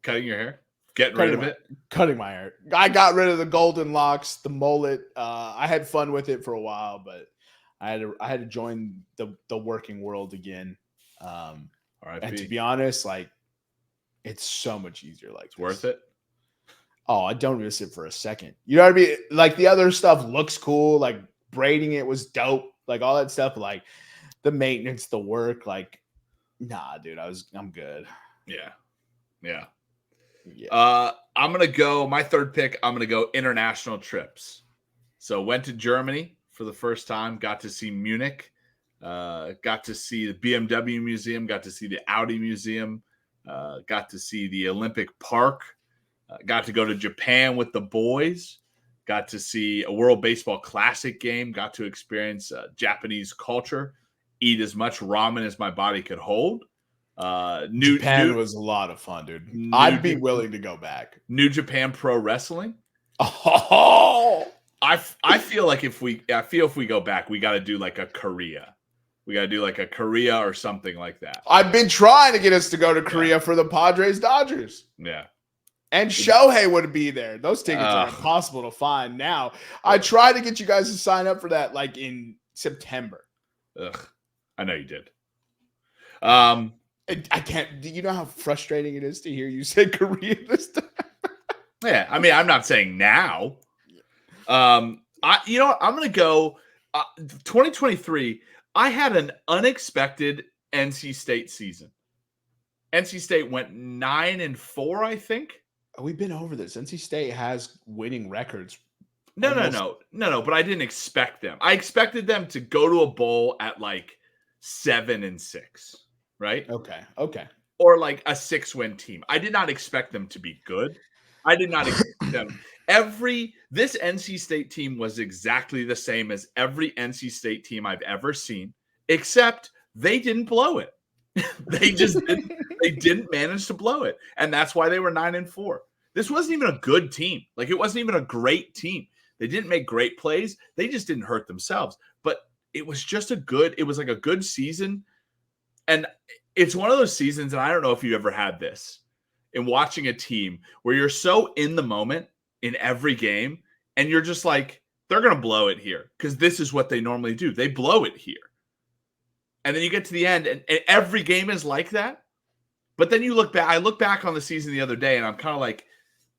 Cutting your hair? Getting rid of it? Cutting my hair. I got rid of the golden locks, the mullet. I had fun with it for a while, but I had to join the working world again. And to be honest, like it's so much easier. Like it's worth it. Oh, I don't miss it for a second. You know what I mean? Like the other stuff looks cool. Like braiding it was dope. Like all that stuff. Like the maintenance, the work. Like, nah, dude. I'm good. Yeah. I'm gonna go. My third pick. I'm gonna go international trips. So went to Germany for the first time. Got to see Munich. Got to see the BMW Museum. Got to see the Audi Museum. Got to see the Olympic Park. Got to go to Japan with the boys. Got to see a World Baseball Classic game. Got to experience Japanese culture. Eat as much ramen as my body could hold. Japan was a lot of fun, dude. I'd be willing to go back. New Japan Pro Wrestling. Oh, I feel like if we go back, we got to do like a Korea. We got to do like a Korea or something like that. I've been trying to get us to go to Korea for the Padres Dodgers. Yeah. And Shohei would be there. Those tickets are impossible to find now. I tried to get you guys to sign up for that like in September. Ugh. I know you did. I can't. Do you know how frustrating it is to hear you say Korea this time? Yeah, I mean, I'm not saying now. I'm gonna go 2023. I had an unexpected NC State season. NC State went 9-4, I think. We've been over this. NC State has winning records. No. But I didn't expect them. I expected them to go to a bowl at like 7-6. Right? Okay. Or like a 6-win team. I did not expect them to be good. I did not expect them. This NC State team was exactly the same as every NC State team I've ever seen, except they didn't blow it. They didn't manage to blow it. And that's why they were 9-4. This wasn't even a good team. Like it wasn't even a great team. They didn't make great plays. They just didn't hurt themselves. But it was just it was like a good season. And it's one of those seasons, and I don't know if you ever had this, in watching a team where you're so in the moment in every game, and you're just like, they're going to blow it here because this is what they normally do. They blow it here. And then you get to the end, and every game is like that. But then you look back. I look back on the season the other day, and I'm kind of like,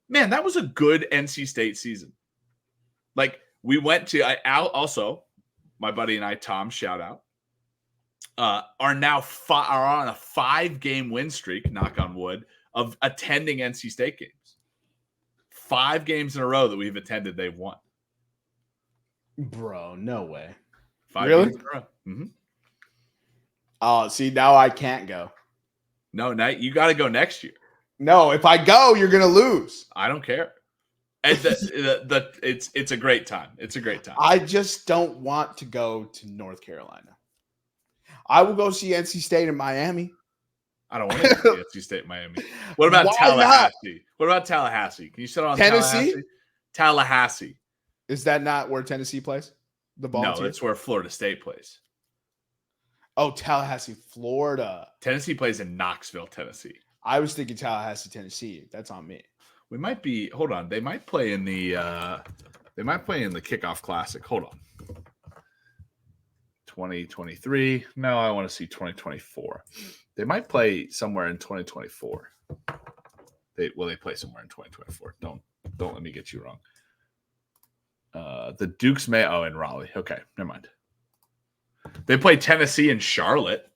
man, that was a good NC State season. Like, we went to also, my buddy and I, Tom, shout out, are now are on a 5-game win streak, knock on wood, of attending NC State games. 5 games in a row that we've attended, they've won. Bro, no way. 5 games in a row. Mm-hmm. Oh, see, now I can't go. No, you got to go next year. No, if I go, you're gonna lose. I don't care. And it's a great time. It's a great time. I just don't want to go to North Carolina. I will go see NC State in Miami. I don't want to see NC State in Miami. What about Tallahassee? Not? What about Tallahassee? Can you sit on Tennessee? Tallahassee. Is that not where Tennessee plays? The Volunteers? No, it's where Florida State plays. Oh, Tallahassee, Florida. Tennessee plays in Knoxville, Tennessee. I was thinking Tallahassee, Tennessee. That's on me. We might be. Hold on. They might play in the. They might play in the Kickoff Classic. Hold on. 2023. No, I want to see 2024. They might play somewhere in 2024. They play somewhere in 2024. Don't let me get you wrong. The Dukes may. Oh, in Raleigh. Okay, never mind. They play Tennessee and Charlotte.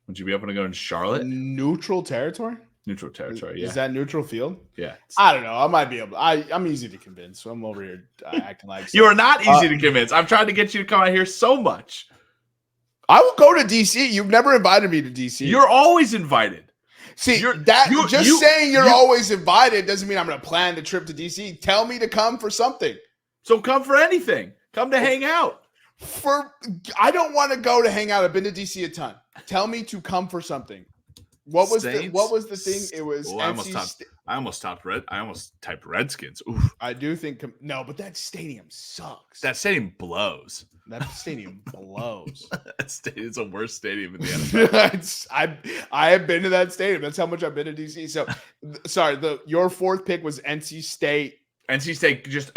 Would you be open to go in Charlotte? Neutral territory? Neutral territory, yeah. Is that neutral field? Yeah. I don't know. I might be able. I'm easy to convince. So I'm over here acting like you are not easy to convince. I'm trying to get you to come out here so much. I will go to DC. You've never invited me to DC. You're always invited. See, you saying you're always invited doesn't mean I'm going to plan the trip to DC. Tell me to come for something. So come for anything. Come to hang out. I don't want to go to hang out. I've been to DC a ton. Tell me to come for something. What was the thing? It was I almost typed Redskins. Oof. I do think no, but that stadium sucks. That stadium blows. That stadium blows. It's the worst stadium in the NFL. I have been to that stadium. That's how much I've been to DC. So, sorry. Your fourth pick was NC State. NC State just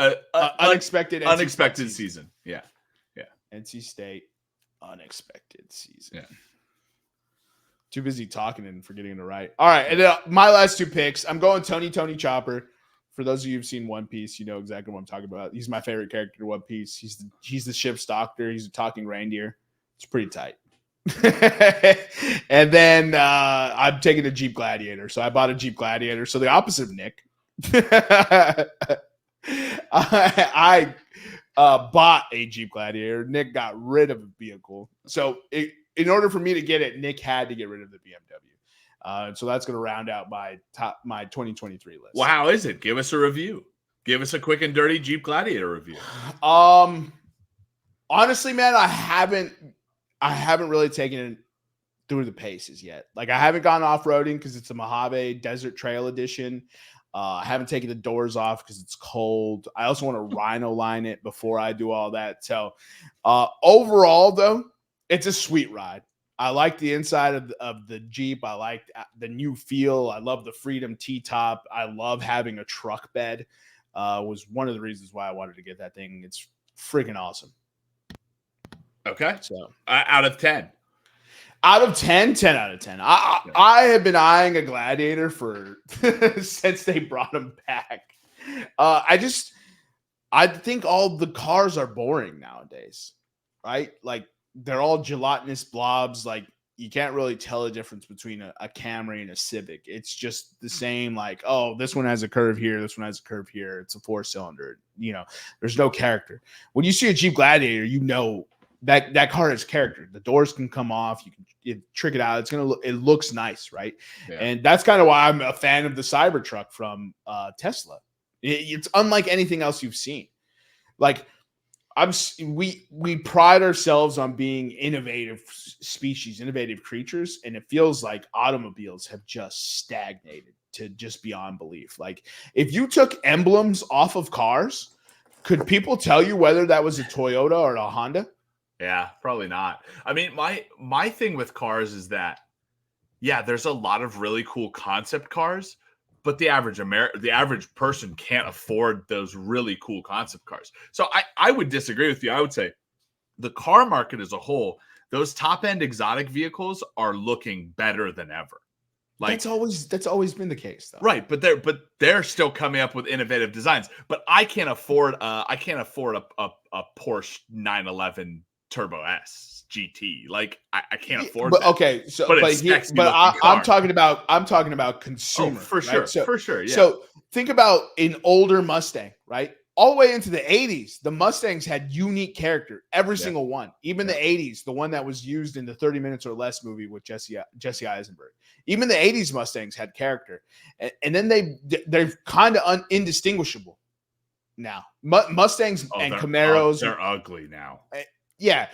unexpected season. Yeah. NC State unexpected season. Yeah. Too busy talking and forgetting to write. All right, and my last two picks. I'm going Tony Chopper. For those of you who've seen One Piece, you know exactly what I'm talking about. He's my favorite character in One Piece. He's the ship's doctor. He's a talking reindeer. It's pretty tight. And then I'm taking a Jeep Gladiator. So I bought a Jeep Gladiator. So the opposite of Nick. I bought a Jeep Gladiator. Nick got rid of a vehicle. So in order for me to get it, Nick had to get rid of the BMW. So that's going to round out my 2023 list. Well, how is it? Give us a review. Give us a quick and dirty Jeep Gladiator review. Honestly, man, I haven't really taken it through the paces yet. Like I haven't gone off-roading because it's a Mojave Desert Trail Edition. I haven't taken the doors off because it's cold. I also want to rhino line it before I do all that. So overall, though, it's a sweet ride. I like the inside of the Jeep. I like the new feel. I love the Freedom T-top. I love having a truck bed. Was one of the reasons why I wanted to get that thing. It's freaking awesome. Okay. So out of 10. Out of 10, 10 out of 10. I have been eyeing a Gladiator for since they brought him back. I think all the cars are boring nowadays, right? Like they're all gelatinous blobs. Like you can't really tell the difference between a Camry and a Civic. It's just the same. Like, oh, this one has a curve here. This one has a curve here. It's a 4-cylinder. You know, there's no character. When you see a Jeep Gladiator, you know that car has character. The doors can come off. You can trick it out. It looks nice, right? Yeah. And that's kind of why I'm a fan of the Cybertruck from Tesla. It's unlike anything else you've seen. Like we pride ourselves on being innovative species, innovative creatures, and it feels like automobiles have just stagnated to just beyond belief. Like if you took emblems off of cars, could people tell you whether that was a Toyota or a Honda? Yeah, probably not. I mean, my thing with cars is that, yeah, there's a lot of really cool concept cars, but the average person can't afford those really cool concept cars. So I would disagree with you. I would say the car market as a whole, those top-end exotic vehicles are looking better than ever. Like that's always been the case, though. Right, but they're still coming up with innovative designs. But I can't afford a Porsche 911 Turbo S GT. Like I can't afford but that. Okay, so I'm talking about consumer. For sure. Right? For sure. Yeah. So think about an older Mustang, right? All the way into the 80s, the Mustangs had unique character, every single one. Even the 80s, the one that was used in the 30 Minutes or Less movie with Jesse Eisenberg. Even the 80s Mustangs had character. And then they're kind of indistinguishable now. Mustangs and Camaros. They're ugly now. Yeah.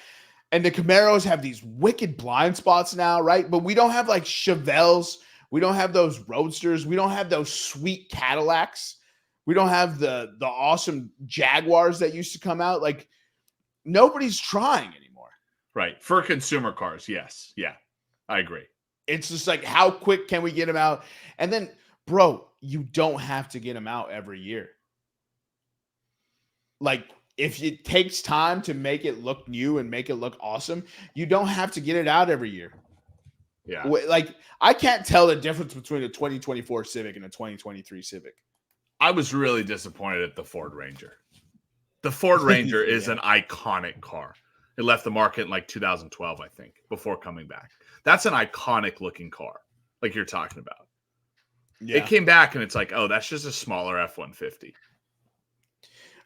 And the Camaros have these wicked blind spots now, right? But we don't have like Chevelles. We don't have those Roadsters. We don't have those sweet Cadillacs. We don't have the awesome Jaguars that used to come out. Like nobody's trying anymore. Right. For consumer cars. Yes. Yeah. I agree. It's just like, how quick can we get them out? And then, bro, you don't have to get them out every year. Like, if it takes time to make it look new and make it look awesome, you don't have to get it out every year. Yeah. Like, I can't tell the difference between a 2024 Civic and a 2023 Civic. I was really disappointed at the Ford Ranger. The Ford Ranger is an iconic car. It left the market in like 2012, I think, before coming back. That's an iconic looking car, like you're talking about. Yeah. It came back and it's like, oh, that's just a smaller F-150.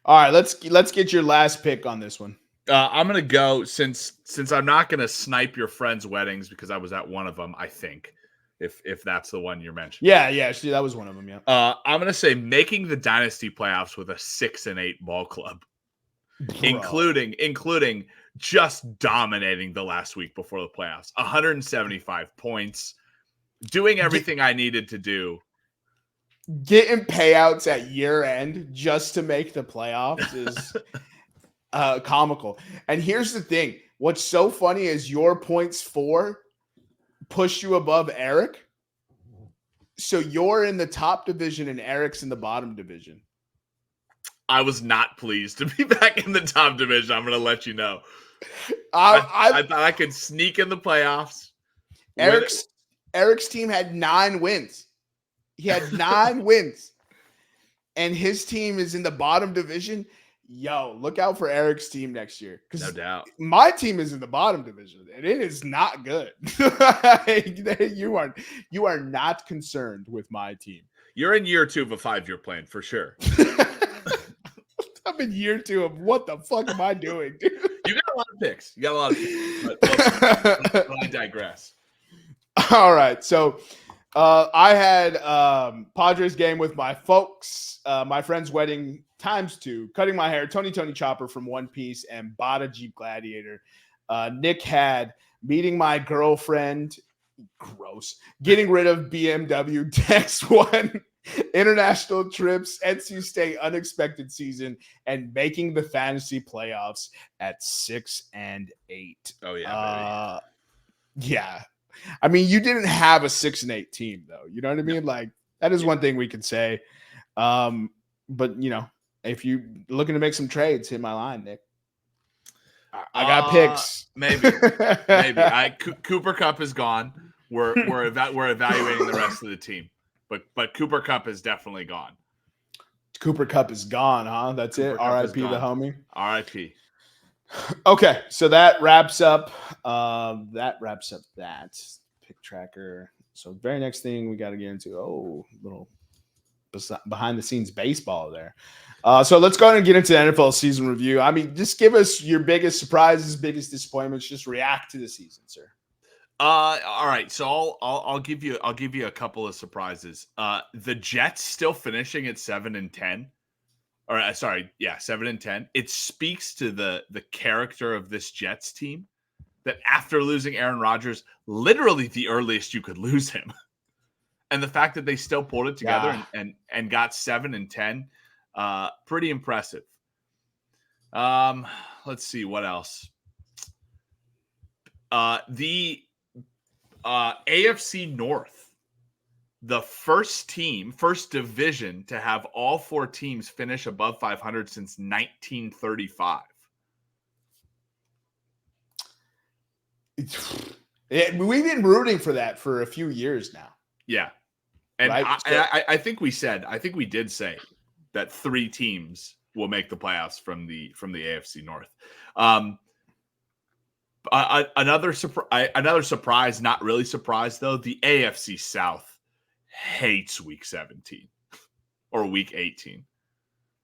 All right, let's get your last pick on this one. I'm gonna go since I'm not gonna snipe your friends' weddings because I was at one of them. I think if that's the one you're mentioning. Yeah. See, that was one of them. Yeah. I'm gonna say making the dynasty playoffs with a 6-8 ball club, including just dominating the last week before the playoffs. 175 points, doing everything I needed to do. Getting payouts at year end just to make the playoffs is comical. And here's the thing: what's so funny is your points for pushed you above Eric. So you're in the top division and Eric's in the bottom division. I was not pleased to be back in the top division. I'm going to let you know. I thought I could sneak in the playoffs. Eric's team had 9 wins. He had 9 wins. And his team is in the bottom division. Yo, look out for Eric's team next year. No doubt. My team is in the bottom division, and it is not good. You are not concerned with my team. You're in year 2 of a 5-year plan for sure. I'm in year 2 of what the fuck am I doing, dude? You got a lot of picks. But I digress. All right. So I had Padres game with my folks, my friend's wedding ×2, cutting my hair, Tony Chopper from One Piece, and bought a Jeep Gladiator. Nick had meeting my girlfriend, gross, getting rid of BMW, Dex 1, international trips, NC State unexpected season, and making the fantasy playoffs at 6-8. Oh yeah, baby. Yeah. I mean, you didn't have a 6-8 team though. You know what I mean? Like that is one thing we can say. But you know, if you looking to make some trades, hit my line, Nick. I got picks. Maybe. Cooper Kupp is gone. We're evaluating the rest of the team, but Cooper Kupp is definitely gone. Cooper Kupp is gone, huh? That's it. R.I.P. the homie. R.I.P. Okay, so that wraps up. That pick tracker. So very next thing we got to get into. Little behind the scenes baseball there. So let's go ahead and get into the NFL season review. I mean, just give us your biggest surprises, biggest disappointments. Just react to the season, sir. All right. So I'll give you a couple of surprises. The Jets still finishing at 7-10. Or 7-10. It speaks to the character of this Jets team that after losing Aaron Rodgers, literally the earliest you could lose him, and the fact that they still pulled it together and got 7-10, pretty impressive. Let's see what else. The AFC North. The first division to have all 4 teams finish above 500 since 1935. We've been rooting for that for a few years now. Yeah. And right? I think we did say that 3 teams will make the playoffs from the AFC North. Another surprise, not really surprise though, the AFC South hates week 17 or week 18.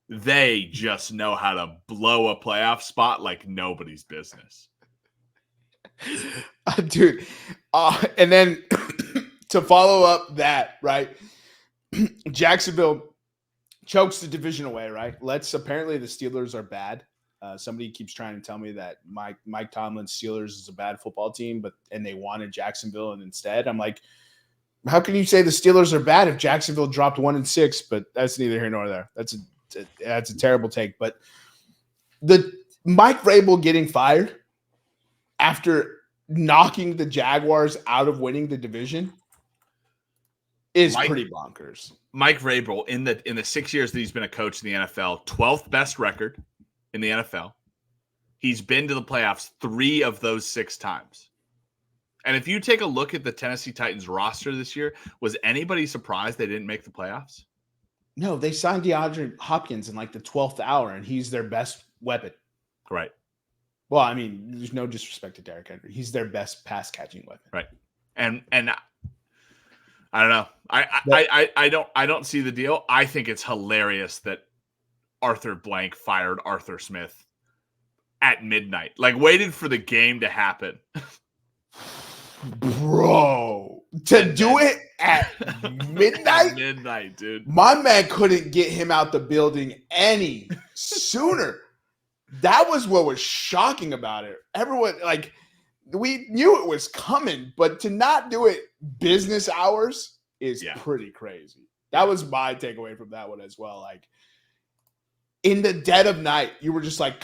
They just know how to blow a playoff spot like nobody's business. Dude. And then to follow up that, right? Jacksonville chokes the division away, right? Apparently the Steelers are bad. Somebody keeps trying to tell me that Mike Tomlin's Steelers is a bad football team, and they wanted Jacksonville, and instead I'm like, how can you say the Steelers are bad if Jacksonville dropped 1-6? But that's neither here nor there. That's a terrible take. But the Mike Vrabel getting fired after knocking the Jaguars out of winning the division is pretty bonkers. Mike Vrabel in the 6 years that he's been a coach in the NFL, 12th best record in the NFL. He's been to the playoffs 3 of those 6 times. And if you take a look at the Tennessee Titans roster this year, was anybody surprised they didn't make the playoffs? No, they signed DeAndre Hopkins in like the 12th hour, and he's their best weapon. Right. Well, I mean, there's no disrespect to Derrick Henry. He's their best pass-catching weapon. Right. And I don't know. I don't see the deal. I think it's hilarious that Arthur Blank fired Arthur Smith at midnight. Like, waited for the game to happen. Bro, to do it at midnight. Midnight, dude. My man couldn't get him out the building any sooner. That was what was shocking about it. Everyone, like, we knew it was coming, but to not do it business hours is pretty crazy. That was my takeaway from that one as well. Like, in the dead of night, you were just like,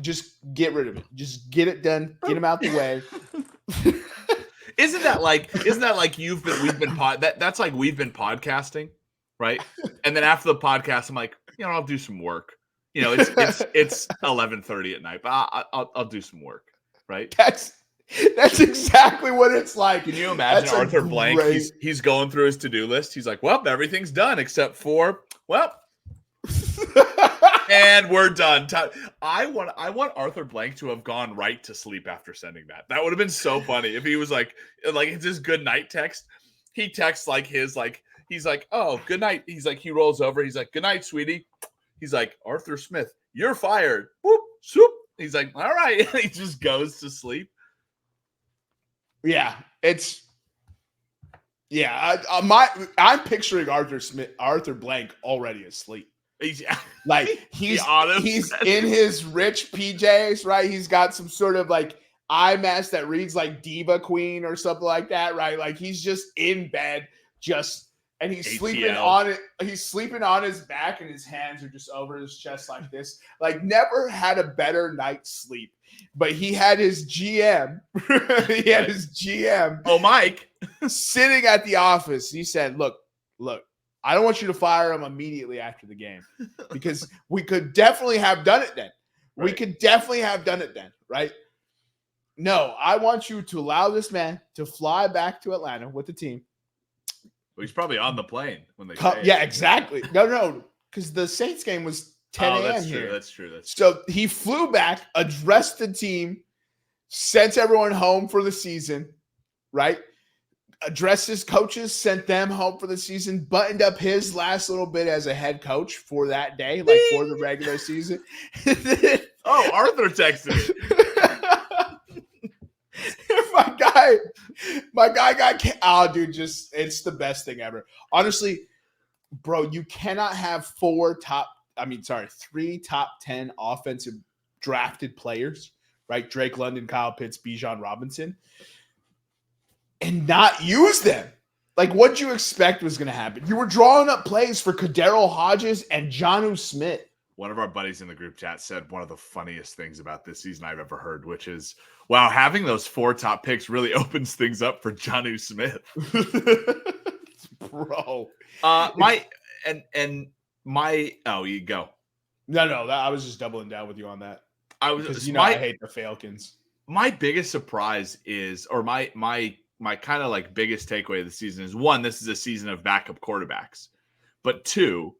just get rid of it. Just get it done. Get him out the way. Isn't that like we've been podcasting, right? And then after the podcast, I'm like, I'll do some work. It's 11:30 at night, but I'll do some work, right? That's exactly what it's like. Can you imagine Arthur Blank? He's going through his to-do list. He's like, well, everything's done except for, and we're done. I want Arthur Blank to have gone right to sleep after sending that. That would have been so funny if he was like it's his good night text. He texts he's like, oh, good night. He's like, he rolls over. He's like, good night, sweetie. He's like, Arthur Smith, you're fired. Whoop, swoop. He's like, all right. And he just goes to sleep. Yeah, I'm picturing Arthur Blank already asleep. He's in his rich PJs, right? He's got some sort of like eye mask that reads like Diva Queen or something like that, right? Like he's just in bed, and he's sleeping on it. He's sleeping on his back, and his hands are just over his chest like this. Like never had a better night's sleep. But he had his GM. His GM. Oh, Mike, sitting at the office. He said, "Look. I don't want you to fire him immediately after the game because we could definitely have done it then. Right. We could definitely have done it then, right? No, I want you to allow this man to fly back to Atlanta with the team." Well, he's probably on the plane when they exactly. No, because the Saints game was 10 a.m. here. That's true. So he flew back, addressed the team, sent everyone home for the season, right? Addressed his coaches, sent them home for the season, buttoned up his last little bit as a head coach for that day, for the regular season. Oh, Arthur texted me. My guy got dude, it's the best thing ever. Honestly, bro, you cannot have 3 top 10 offensive drafted players, right? Drake London, Kyle Pitts, Bijan Robinson, and not use them. Like, what'd you expect was going to happen? You were drawing up plays for Kaderil Hodges and Jonnu Smith. One of our buddies in the group chat said one of the funniest things about this season I've ever heard, which is, wow, having those 4 top picks really opens things up for Jonnu Smith. Bro. You go. No, I was just doubling down with you on that. I hate the Falcons. My biggest surprise is, or my kind of like biggest takeaway of the season is, 1, this is a season of backup quarterbacks. But 2,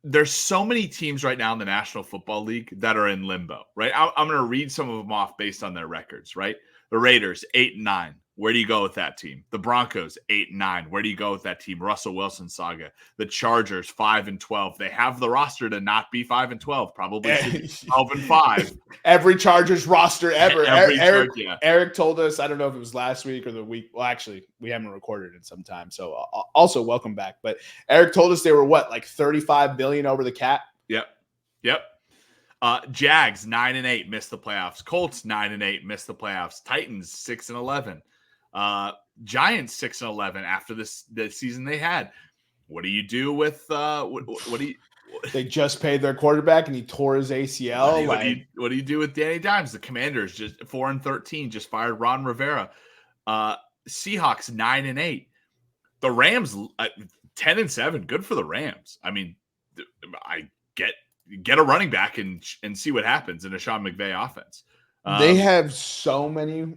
there's so many teams right now in the National Football League that are in limbo, right? I'm going to read some of them off based on their records, right? The Raiders, 8-9. Where do you go with that team? The Broncos, 8-9. Where do you go with that team? Russell Wilson saga. The Chargers, 5-12. They have the roster to not be 5-12, probably 12-5. Every Chargers roster ever. Eric told us, I don't know if it was last week or the week. Well, actually, we haven't recorded it sometime. So also welcome back. But Eric told us they were like $35 billion over the cap? Yep. Jags, 9-8, missed the playoffs. Colts, 9-8, missed the playoffs. Titans, 6-11. Giants 6-11 after the season they had. What do you do with what do you? They just paid their quarterback and he tore his ACL. What do you do with Danny Dimes? The Commanders just 4-13, just fired Ron Rivera. Seahawks 9-8. The Rams 10-7. Good for the Rams. I mean, I get a running back and see what happens in a Sean McVay offense. They have so many.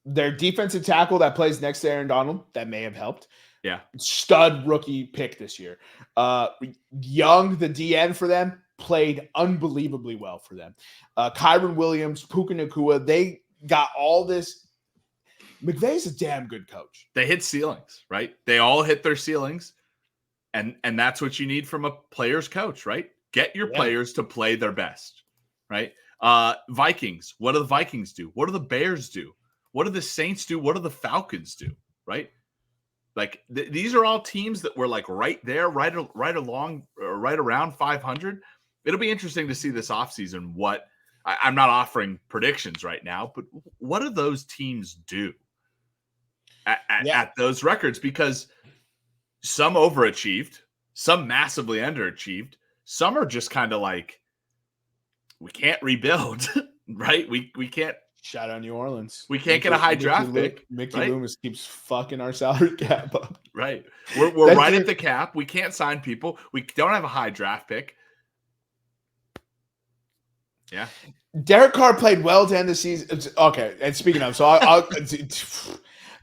Their defensive tackle that plays next to Aaron Donald, that may have helped. Yeah. Stud rookie pick this year. Young, the DN for them, played unbelievably well for them. Kyron Williams, Puka Nacua, they got all this. McVay's a damn good coach. They hit ceilings, right? They all hit their ceilings. And that's what you need from a player's coach, right? Get your players to play their best, right? Vikings. What do the Vikings do? What do the Bears do? What do the Saints do? What do the Falcons do? Right? Like these are all teams that were like right there, right around 500. It'll be interesting to see this offseason what I'm not offering predictions right now, but what do those teams do at those records? Because some overachieved, some massively underachieved, some are just kind of like, we can't rebuild, right? We can't. Shout out New Orleans. We can't get a high draft pick. Mickey right? Loomis keeps fucking our salary cap up. Right. We're right at the cap. We can't sign people. We don't have a high draft pick. Yeah. Derek Carr played well to end the season. Okay. And speaking of, so I'll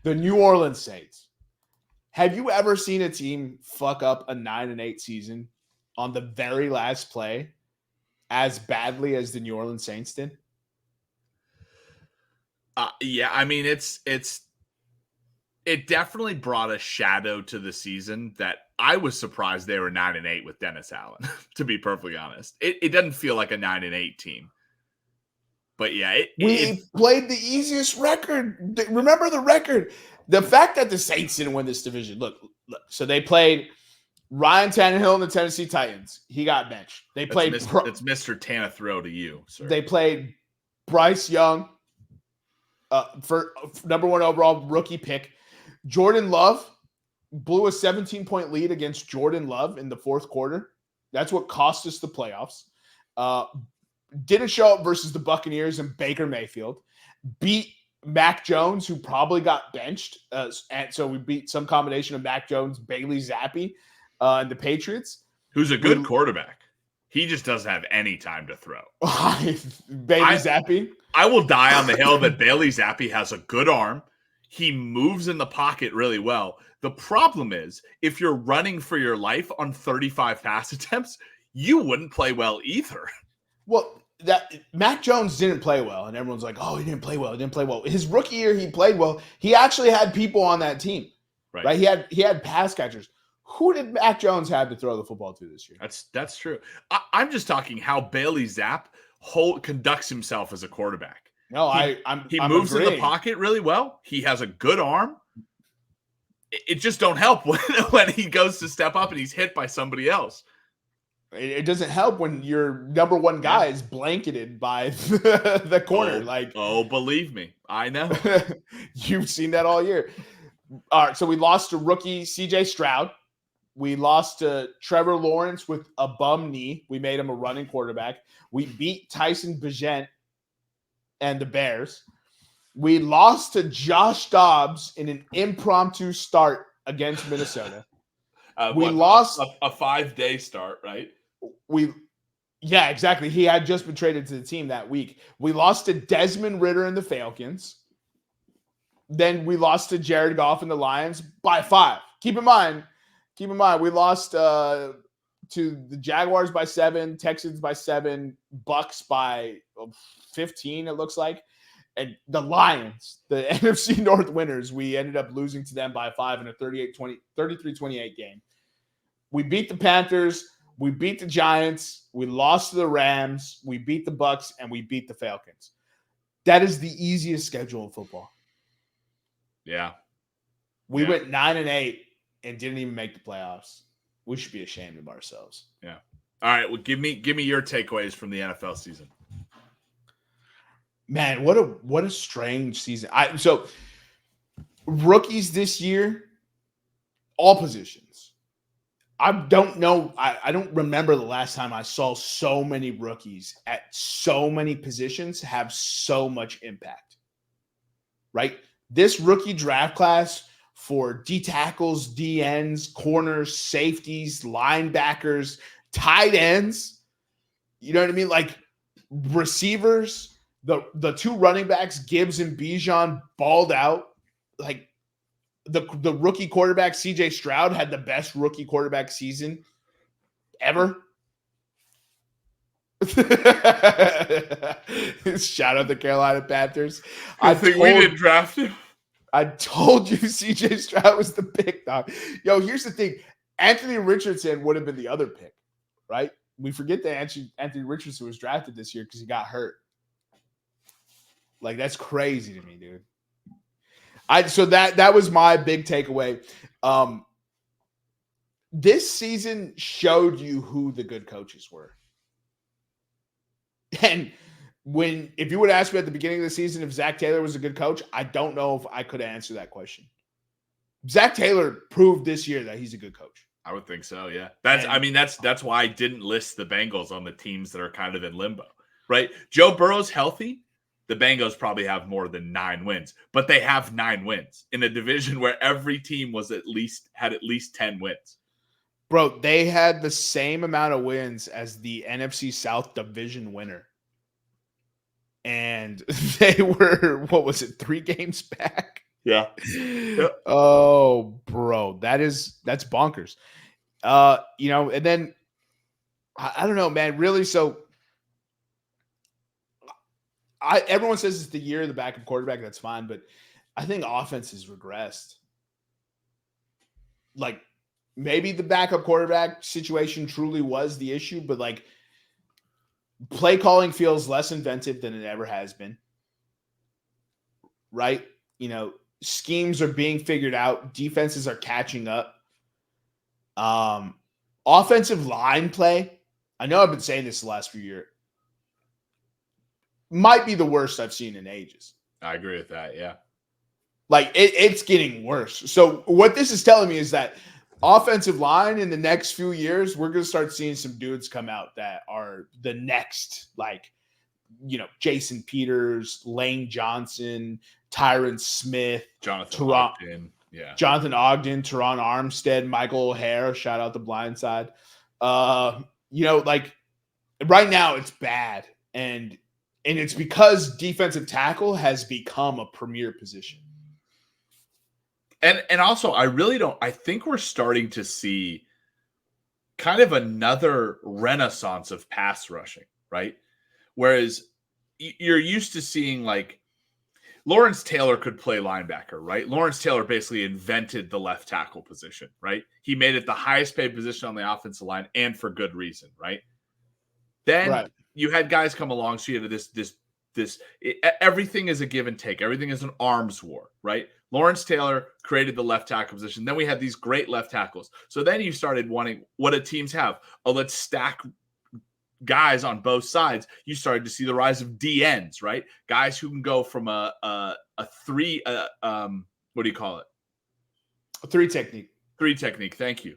the New Orleans Saints. Have you ever seen a team fuck up a 9-8 season on the very last play as badly as the New Orleans Saints did? Yeah, I mean, it definitely brought a shadow to the season that I was surprised they were 9-8 with Dennis Allen, to be perfectly honest. It doesn't feel like a 9-8 team. But yeah, we played the easiest record. Remember the record. The fact that the Saints didn't win this division. Look, so they played Ryan Tannehill and the Tennessee Titans. He got benched. They played it's Mr. Tannehill to you, sir. They played Bryce Young for number 1 overall rookie pick. Jordan Love blew a 17-point lead against Jordan Love in the fourth quarter. That's what cost us the playoffs. Didn't show up versus the Buccaneers and Baker Mayfield. Beat Mac Jones, who probably got benched. And so we beat some combination of Mac Jones, Bailey Zappi, and the Patriots. Who's a good quarterback. He just doesn't have any time to throw. Bailey Zappi. I will die on the hill that Bailey Zappi has a good arm. He moves in the pocket really well. The problem is, if you're running for your life on 35 pass attempts, you wouldn't play well either. Well, that Mac Jones didn't play well, and everyone's like, "Oh, he didn't play well. He didn't play well." His rookie year, he played well. He actually had people on that team, right? He had pass catchers. Who did Mac Jones have to throw the football to this year? That's true. I'm just talking how Bailey Zapp conducts himself as a quarterback. No, he moves in the pocket really well. He has a good arm. It just don't help when he goes to step up and he's hit by somebody else. It doesn't help when your number 1 guy is blanketed by the corner. Believe me, I know. You've seen that all year. All right, so we lost to rookie CJ Stroud. We lost to Trevor Lawrence with a bum knee. We made him a running quarterback. We beat Tyson Bagent and the Bears. We lost to Josh Dobbs in an impromptu start against Minnesota. We lost a 5-day start, right? Yeah, exactly. He had just been traded to the team that week. We lost to Desmond Ridder and the Falcons. Then we lost to Jared Goff and the Lions by 5. Keep in mind, we lost to the Jaguars by 7, Texans by 7, Bucks by 15, it looks like. And the Lions, the NFC North winners, we ended up losing to them by 5 in a 33-28 game. We beat the Panthers. We beat the Giants. We lost to the Rams. We beat the Bucks, and we beat the Falcons. That is the easiest schedule in football. Yeah. We went 9-8 and didn't even make the playoffs. We should be ashamed of ourselves. Yeah. All right. Well, give me your takeaways from the NFL season. Man, what a strange season. So rookies this year, all positions. I don't know. I don't remember the last time I saw so many rookies at so many positions have so much impact. Right? This rookie draft class for D tackles, D ends, corners, safeties, linebackers, tight ends. You know what I mean? Like receivers, the 2 running backs, Gibbs and Bijan, balled out. Like the rookie quarterback, CJ Stroud, had the best rookie quarterback season ever. Shout out the Carolina Panthers. I think we didn't draft him. I told you CJ Stroud was the pick, dog. Yo, here's the thing. Anthony Richardson would have been the other pick, right? We forget that Anthony Richardson was drafted this year because he got hurt. Like, that's crazy to me, dude. So that was my big takeaway. This season showed you who the good coaches were. And if you would ask me at the beginning of the season if Zach Taylor was a good coach, I don't know if I could answer that question. Zach Taylor proved this year that he's a good coach. I would think so, yeah. That's why I didn't list the Bengals on the teams that are kind of in limbo, right? Joe Burrow's healthy. The Bengals probably have more than 9 wins, but they have 9 wins in a division where every team had at least 10 wins. Bro, they had the same amount of wins as the NFC South division winner. And they were, 3 games back? Yeah. Yep. Oh, bro, that's bonkers. And then I don't know, man, really. So everyone says it's the year of the backup quarterback. That's fine. But I think offense has regressed. Like, maybe the backup quarterback situation truly was the issue, but like play calling feels less inventive than it ever has been. Right? Schemes are being figured out. Defenses are catching up. Offensive line play, I know I've been saying this the last few years, might be the worst I've seen in ages. I agree with that, yeah. Like, it's getting worse. So what this is telling me is that offensive line in the next few years, we're going to start seeing some dudes come out that are the next, Jason Peters, Lane Johnson, Tyron Smith, Jonathan Ogden, Teron Armstead, Michael O'Hara, shout out the blind side. Right now it's bad. And it's because defensive tackle has become a premier position. And also, I think we're starting to see kind of another renaissance of pass rushing, right? Whereas you're used to seeing Lawrence Taylor could play linebacker, right? Lawrence Taylor basically invented the left tackle position, right? He made it the highest paid position on the offensive line, and for good reason, right? Then you had guys come along, so you had everything is a give and take. Everything is an arms war, right? Lawrence Taylor created the left tackle position. Then we had these great left tackles. So then you started wanting, what do teams have? Oh, let's stack guys on both sides. You started to see the rise of DNs, right? Guys who can go from a 3, what do you call it? A 3 technique. 3 technique. Thank you.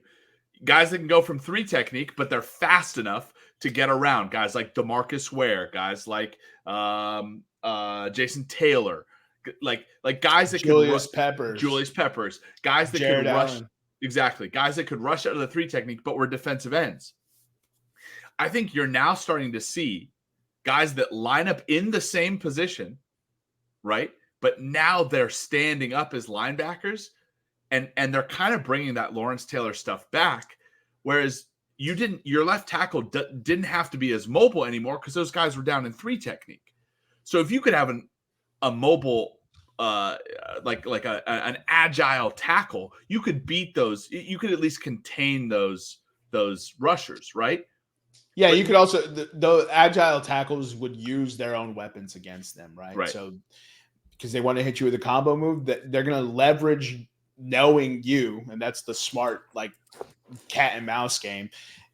Guys that can go from 3 technique, but they're fast enough to get around. Guys like DeMarcus Ware, guys like Jason Taylor, like guys that Julius Peppers, guys that Jared could rush. Allen. Exactly. Guys that could rush out of the 3 technique, but were defensive ends. I think you're now starting to see guys that line up in the same position, right? But now they're standing up as linebackers, and they're kind of bringing that Lawrence Taylor stuff back. Whereas your left tackle didn't have to be as mobile anymore because those guys were down in 3 technique. So if you could have a mobile, an agile tackle, you could beat those. You could at least contain those rushers, right? Yeah, you could also the agile tackles would use their own weapons against them, right? Right. So because they want to hit you with a combo move, that they're going to leverage knowing you, and that's the smart cat and mouse game,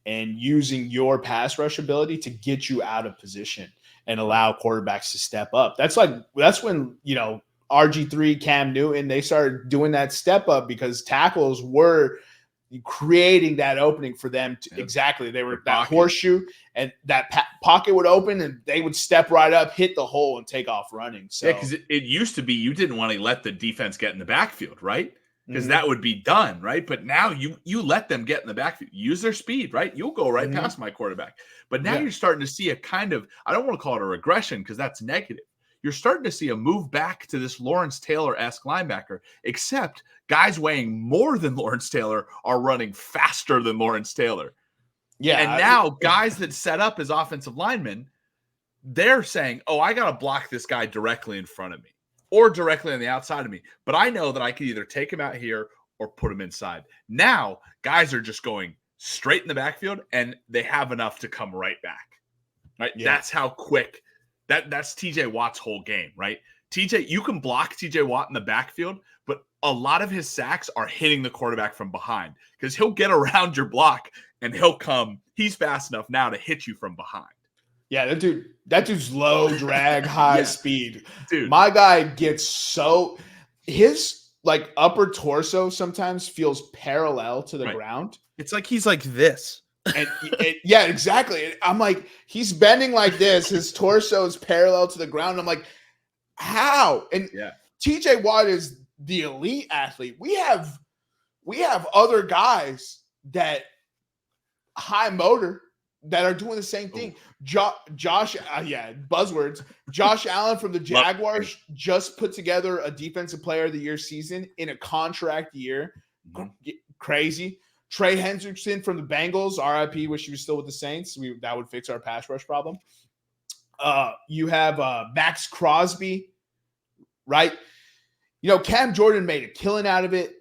and using your pass rush ability to get you out of position and allow quarterbacks to step up. That's when RG3, Cam Newton, they started doing that step up because tackles were creating that opening for them to, exactly. They were that horseshoe, and that pocket would open and they would step right up, hit the hole, and take off running. So yeah, because it used to be you didn't want to let the defense get in the backfield, right? Because that would be done, right? But now you let them get in the backfield, use their speed, right? You'll go right past my quarterback. But now you're starting to see a kind of, I don't want to call it a regression because that's negative. You're starting to see a move back to this Lawrence Taylor-esque linebacker, except guys weighing more than Lawrence Taylor are running faster than Lawrence Taylor. Yeah. And now guys that set up as offensive linemen, they're saying, oh, I got to block this guy directly in front of me or directly on the outside of me. But I know that I can either take him out here or put him inside. Now, guys are just going straight in the backfield, and they have enough to come right back. Right? Yeah. That's how quick. That's TJ Watt's whole game, right? You can block TJ Watt in the backfield, a lot of his sacks are hitting the quarterback from behind because he'll get around your block and he'll come. He's fast enough now to hit you from behind. Yeah, that dude's low drag, high speed. Dude. My guy gets his like upper torso sometimes feels parallel to the ground. It's like he's like this. And yeah, exactly. I'm like, he's bending like this. His torso is parallel to the ground. I'm like, how? And TJ Watt is the elite athlete. We have other guys that high motor that are doing the same thing. Josh, buzzwords. Josh Allen from the Jaguars just put together a Defensive Player of the Year season in a contract year. Crazy. Trey Hendrickson from the Bengals, RIP, wish he was still with the Saints. That would fix our pass rush problem. You have Max Crosby, right? You know, Cam Jordan made a killing out of it.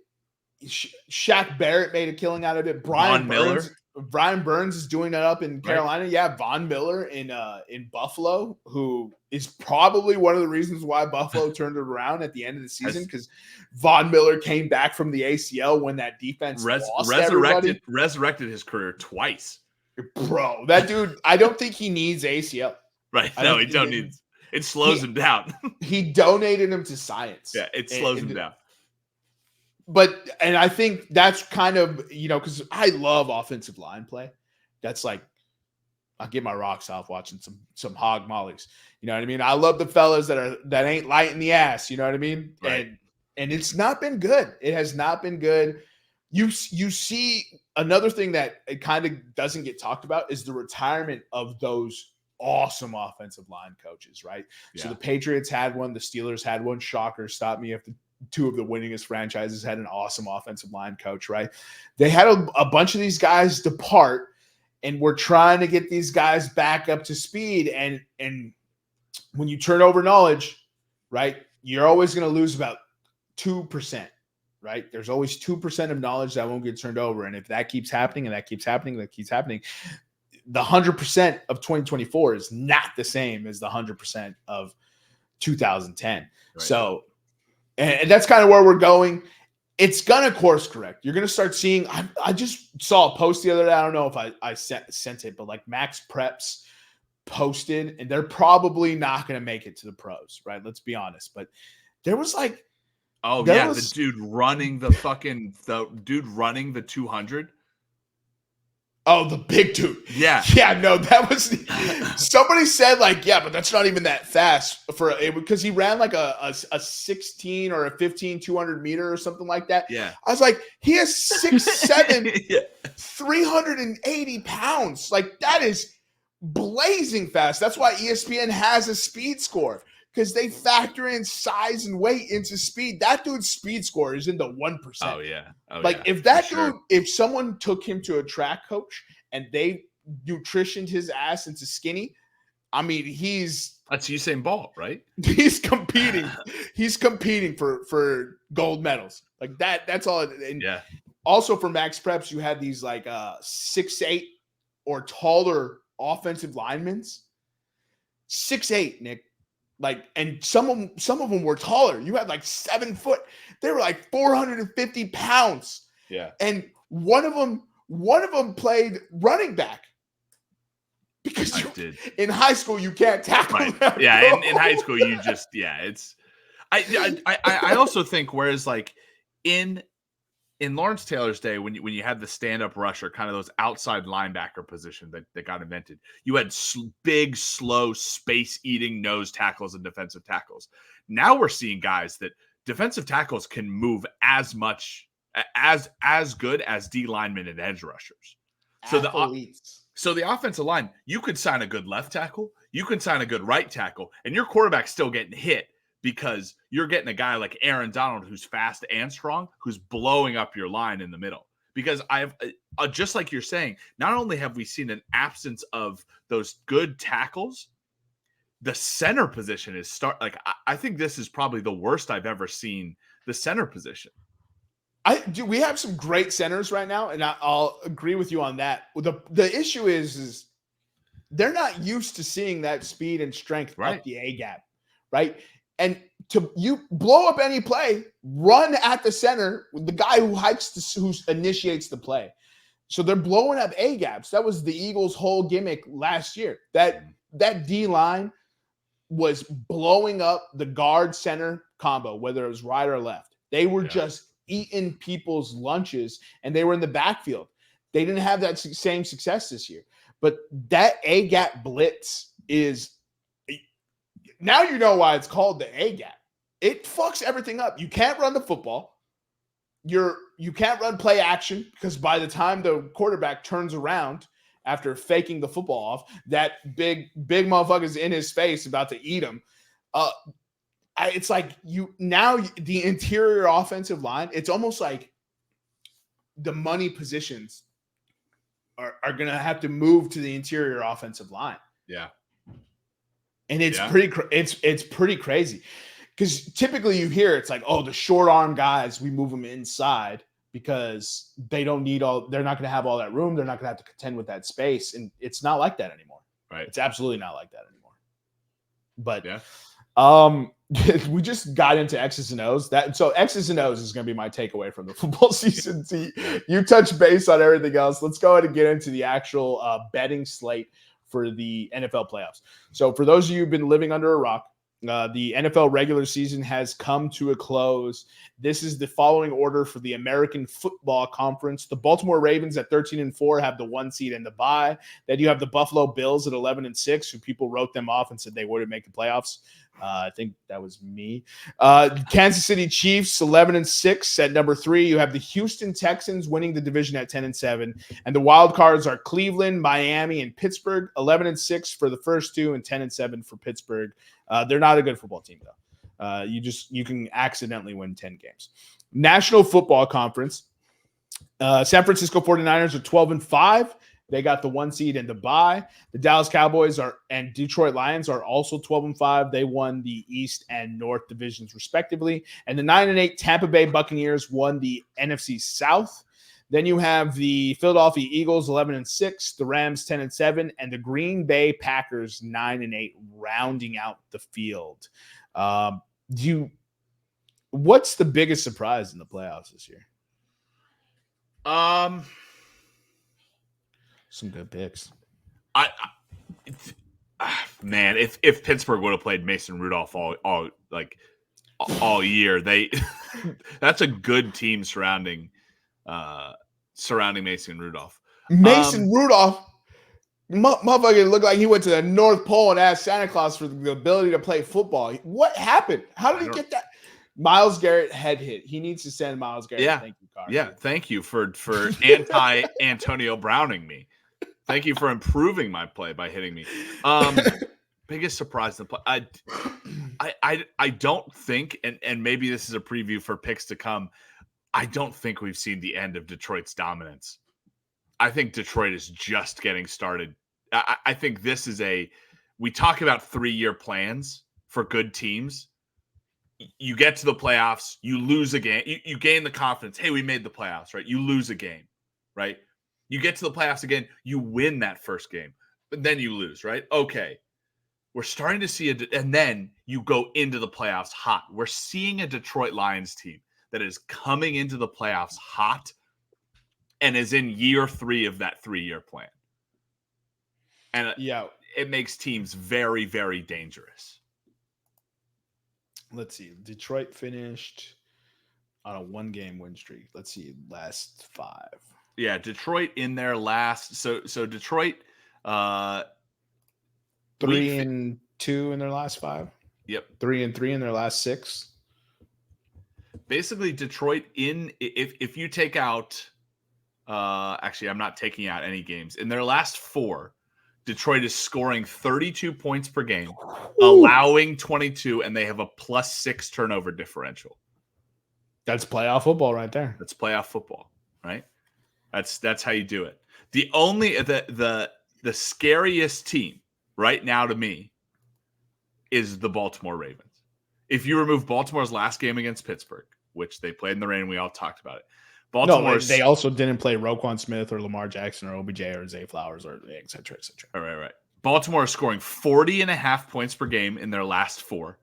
Shaq Barrett made a killing out of it. Brian Burns is doing that up in Carolina. Right. Yeah, Von Miller in Buffalo, who is probably one of the reasons why Buffalo turned it around at the end of the season, because Von Miller came back from the ACL when that defense resurrected his career twice. Bro, that dude, I don't think he needs ACL. Right. No, he don't need it. Slows him down. He donated him to science. Yeah, it slows him down. And I think that's kind of, you know, because I love offensive line play. That's like, I get my rocks off watching some hog mollies. You know what I mean? I love the fellas that ain't light in the ass. You know what I mean? Right. And it's not been good. It has not been good. You see another thing that it kind of doesn't get talked about is the retirement of those awesome offensive line coaches, right? Yeah. So the Patriots had one, the Steelers had one. Shocker, stop me if the two of the winningest franchises had an awesome offensive line coach, right? They had a bunch of these guys depart, and we're trying to get these guys back up to speed. And when you turn over knowledge, right, you're always going to lose about 2%, right? There's always 2% of knowledge that won't get turned over. And if that keeps happening and that keeps happening, the 100% of 2024 is not the same as the 100% of 2010. Right. So, and that's kind of where we're going. It's going to course correct. You're going to start seeing, I just saw a post the other day. I don't know if I sent it, but like Max Preps posted, and they're probably not going to make it to the pros, right? Let's be honest. But there was like, the dude running the 200. Oh, the big dude. Yeah. Yeah, no, that was somebody said like, yeah, but that's not even that fast because he ran like a 16 or a 15, 200 meter or something like that. Yeah. I was like, he is 6'7", 380 pounds. Like that is blazing fast. That's why ESPN has a speed score, because they factor in size and weight into speed. That dude's speed score is in the 1%. Oh, yeah. If someone took him to a track coach and they nutritioned his ass into skinny, I mean, that's Usain Bolt, right? He's competing. He's competing for gold medals. Like that. That's all. And also for Max Preps, you had these like 6'8" or taller offensive linemen. 6'8", Nick. Like, and some of them were taller. You had like 7 foot. They were like 450 pounds. Yeah. And one of them played running back, because in high school you can't tackle. Right. Yeah. In high school you just it's. I also think whereas like in Lawrence Taylor's day, when you had the stand-up rusher, kind of those outside linebacker position that got invented, you had big, slow, space-eating nose tackles and defensive tackles. Now we're seeing guys that defensive tackles can move as much, as good as D linemen and edge rushers. So the offensive line, you could sign a good left tackle, you could sign a good right tackle, and your quarterback's still getting hit, because you're getting a guy like Aaron Donald who's fast and strong, who's blowing up your line in the middle. Because I've just like you're saying, not only have we seen an absence of those good tackles, the center position is I think this is probably the worst I've ever seen the center position. We have some great centers right now, and I'll agree with you on that. The issue is they're not used to seeing that speed and strength up the A gap, right? And to you blow up any play, run at the center with the guy who initiates the play. So they're blowing up A gaps. That was the Eagles' whole gimmick last year. That D line was blowing up the guard center combo, whether it was right or left. They were just eating people's lunches, and they were in the backfield. They didn't have that same success this year. But that A gap blitz is now you know why it's called the A gap. It fucks everything up. You can't run the football. You can't run play action because by the time the quarterback turns around after faking the football off, that big motherfucker's in his face about to eat him. It's like the interior offensive line, it's almost like the money positions are going to have to move to the interior offensive line. Yeah. And it's pretty crazy. Because typically you hear it's like, oh, the short arm guys, we move them inside because they're not going to have all that room. They're not going to have to contend with that space. And it's not like that anymore. Right. It's absolutely not like that anymore. But we just got into X's and O's. So X's and O's is going to be my takeaway from the football season. You touch base on everything else. Let's go ahead and get into the actual betting slate for the NFL playoffs. So for those of you who've been living under a rock, the NFL regular season has come to a close. This is the following order for the American Football Conference. The Baltimore Ravens at 13-4 have the 1 seed and the bye. Then you have the Buffalo Bills at 11-6, who people wrote them off and said they wouldn't make the playoffs. I think that was me. Kansas City Chiefs 11-6 at number 3. You have the Houston Texans winning the division at 10-7, and the wild cards are Cleveland, Miami, and Pittsburgh. 11-6 for the first two, and 10-7 for Pittsburgh. They're not a good football team though. You can accidentally win 10 games. National Football Conference. San Francisco 49ers are 12-5. They got the 1 seed and the bye. The Dallas Cowboys and Detroit Lions are also 12-5. They won the East and North divisions respectively. And the 9-8 Tampa Bay Buccaneers won the NFC South. Then you have the Philadelphia Eagles 11-6, the Rams 10-7, and the Green Bay Packers 9-8, rounding out the field. What's the biggest surprise in the playoffs this year? Some good picks. Man, if Pittsburgh would have played Mason Rudolph all year, that's a good team surrounding Mason Rudolph. Mason Rudolph, motherfucker, looked like he went to the North Pole and asked Santa Claus for the ability to play football. What happened? How did he get that? Myles Garrett head hit. He needs to send Myles Garrett. Yeah. Thank you, Carter. Yeah. Thank you for anti-Antonio Browning me. Thank you for improving my play by hitting me. Biggest surprise in the play. I don't think, and maybe this is a preview for picks to come, I don't think we've seen the end of Detroit's dominance. I think Detroit is just getting started. I think this is we talk about 3-year plans for good teams. You get to the playoffs, you lose a game, you gain the confidence. Hey, we made the playoffs, right? You lose a game, right? You get to the playoffs again, you win that first game, but then you lose, right? Okay. We're starting to see and then you go into the playoffs hot. We're seeing a Detroit Lions team that is coming into the playoffs hot and is in year 3 of that 3-year plan. And it makes teams very, very dangerous. Let's see. Detroit finished on a 1-game win streak. Let's see. Last 5. Yeah, Detroit in their last. So Detroit 3-2 in their last 5. Yep. 3-3 in their last 6. Basically, Detroit if you take out, actually, I'm not taking out any games. In their last 4, Detroit is scoring 32 points per game, allowing 22, and they have a +6 turnover differential. That's playoff football right there. That's playoff football, right? That's how you do it. The only the scariest team right now to me is the Baltimore Ravens. If you remove Baltimore's last game against Pittsburgh, which they played in the rain, we all talked about it. They also didn't play Roquan Smith or Lamar Jackson or OBJ or Zay Flowers or et cetera, et cetera. Right. Baltimore is scoring 40.5 points per game in their last 4.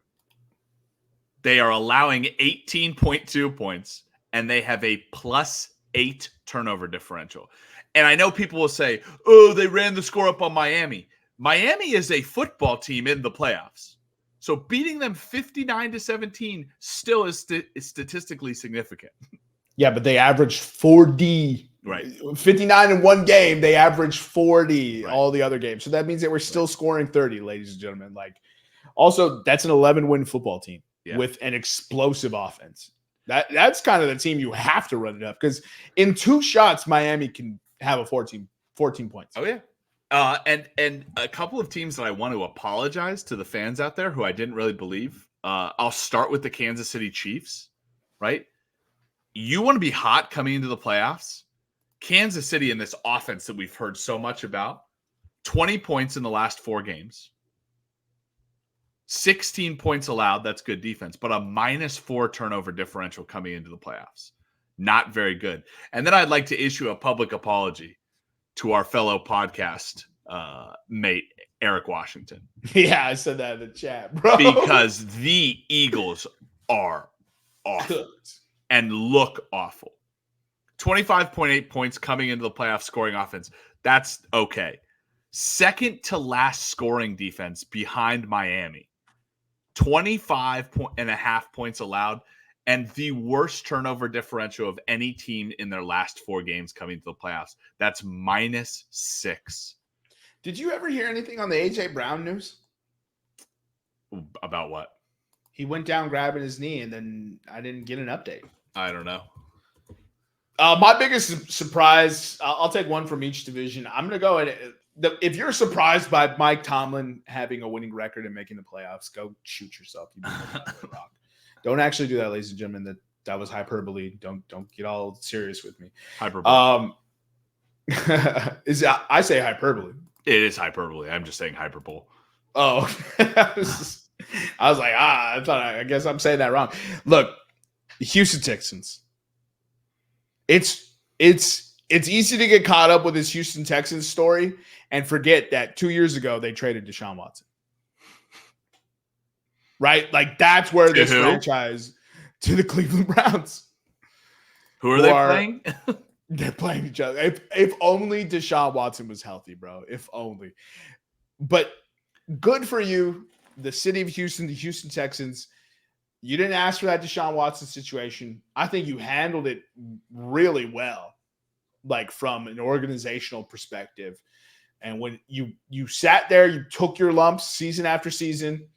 They are allowing 18.2 points, and they have a +8 turnover differential. And I know people will say, oh, they ran the score up on Miami. Miami is a football team in the playoffs. So beating them 59-17 still is statistically significant. Yeah, but they averaged 40. Right. 59 in one game. They averaged 40 Right. all the other games. So that means that we're still scoring 30, ladies and gentlemen. Like, also, that's an 11-win football team with an explosive offense. That's kind of the team you have to run it up, because in 2 shots, Miami can have a 14 points. Oh, yeah. And a couple of teams that I want to apologize to the fans out there who I didn't really believe. I'll start with the Kansas City Chiefs, right? You want to be hot coming into the playoffs? Kansas City in this offense that we've heard so much about, 20 points in the last 4 games. 16 points allowed. That's good defense, but a -4 turnover differential coming into the playoffs. Not very good. And then I'd like to issue a public apology to our fellow podcast mate, Eric Washington. Yeah, I said that in the chat, bro. Because the Eagles are awful and look awful. 25.8 points coming into the playoff scoring offense. That's okay. Second to last scoring defense behind Miami. 25.5 points allowed, and the worst turnover differential of any team in their last 4 games coming to the playoffs. That's -6. Did you ever hear anything on the A.J. Brown news? About what? He went down grabbing his knee, and then I didn't get an update. I don't know. My biggest surprise, I'll take one from each division. I'm going to go ahead. If you're surprised by Mike Tomlin having a winning record and making the playoffs, go shoot yourself. Don't actually do that, ladies and gentlemen. That was hyperbole. Don't get all serious with me. Hyperbole. I say hyperbole. It is hyperbole. I'm just saying hyperbole. Oh, I was like, I guess I'm saying that wrong. Look, Houston Texans. It's easy to get caught up with this Houston Texans story and forget that 2 years ago they traded Deshaun Watson. Right? Like, that's where this franchise, to the Cleveland Browns. Who are they playing? They're playing each other. If only Deshaun Watson was healthy, bro. If only. But good for you, the city of Houston, the Houston Texans. You didn't ask for that Deshaun Watson situation. I think you handled it really well, like from an organizational perspective. And when you sat there, you took your lumps season after season.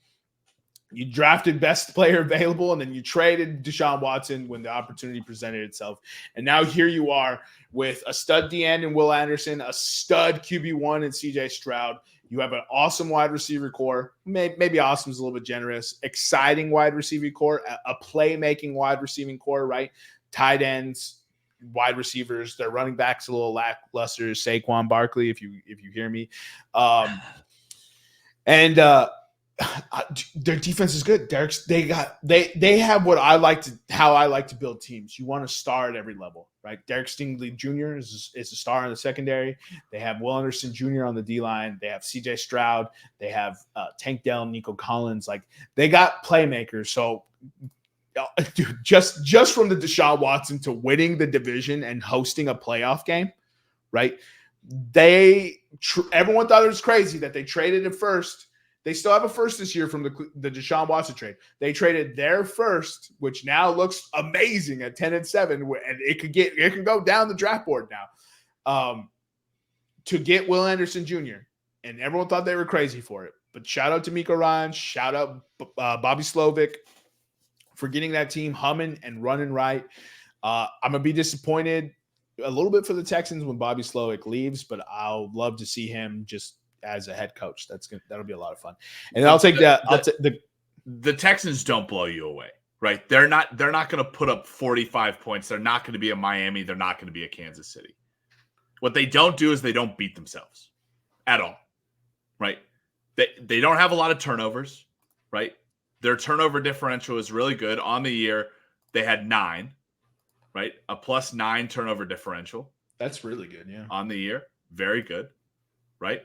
You drafted best player available, and then you traded Deshaun Watson when the opportunity presented itself. And now here you are with a stud DN in Will Anderson, a stud QB1 in CJ Stroud. You have an awesome wide receiver core. Maybe awesome is a little bit generous. Exciting wide receiving core, a playmaking wide receiving core, right? Tight ends, wide receivers. Their running backs a little lackluster. Saquon Barkley, if you hear me. Their defense is good. They have how I like to build teams. You want to star at every level, right? Derek Stingley Jr. is a star in the secondary. They have Will Anderson Jr. on the D line. They have CJ Stroud. They have Tank Dell, Nico Collins. Like, they got playmakers. So, dude, just from the Deshaun Watson to winning the division and hosting a playoff game, right? Everyone thought it was crazy that they traded it first. They still have a first this year from the Deshaun Watson trade. They traded their first, which now looks amazing at 10-7, and it can go down the draft board now, to get Will Anderson Jr. And everyone thought they were crazy for it. But shout out to Miko Ryan, shout out Bobby Slovic for getting that team humming and running right. I'm gonna be disappointed a little bit for the Texans when Bobby Slovic leaves, but I'll love to see him just as a head coach. That'll be a lot of fun. And I'll take that. The Texans don't blow you away, right? They're not going to put up 45 points. They're not going to be a Miami. They're not going to be a Kansas City. What they don't do is they don't beat themselves at all, right? They don't have a lot of turnovers, right? Their turnover differential is really good. On the year, they had 9, right? A +9 turnover differential. That's really good, yeah. On the year, very good, right?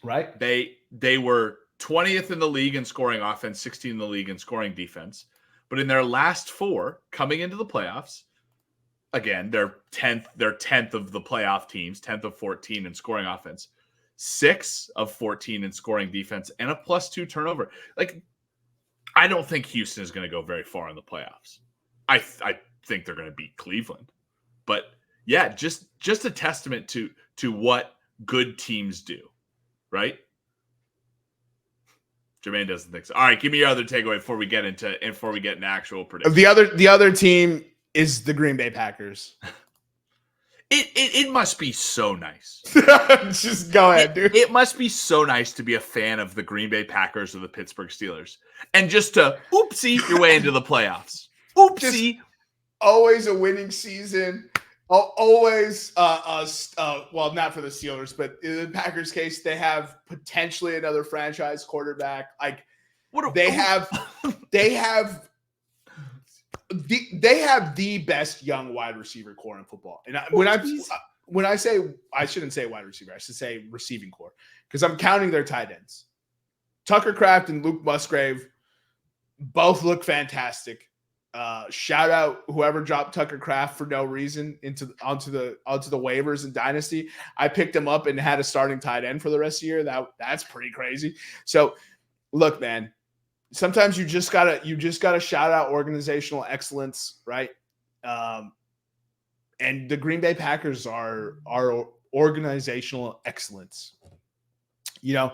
Right. They were 20th in the league in scoring offense, 16th in the league in scoring defense. But in their last 4 coming into the playoffs, again, they're 10th of the playoff teams, 10th of 14 in scoring offense, 6 of 14 in scoring defense, and a +2 turnover. Like, I don't think Houston is going to go very far in the playoffs. I think they're going to beat Cleveland. But yeah, just a testament to what good teams do, right? Jermaine doesn't think so. All right, give me your other takeaway before we get into actual predictions. The other team is the Green Bay Packers. It must be so nice. Just go ahead, dude. It must be so nice to be a fan of the Green Bay Packers or the Pittsburgh Steelers, and just to oopsie your way into the playoffs. Oopsie. Just always a winning season. Always, well, not for the Steelers, but in the Packers' case, they have potentially another franchise quarterback. Like, they have the best young wide receiver core in football. And when I say, I shouldn't say wide receiver, I should say receiving core, because I'm counting their tight ends. Tucker Kraft and Luke Musgrave both look fantastic. Shout out whoever dropped Tucker Kraft for no reason onto the waivers in Dynasty. I picked him up and had a starting tight end for the rest of the year. That's pretty crazy. So look, man, sometimes you just gotta shout out organizational excellence, right? And the Green Bay Packers are organizational excellence. You know,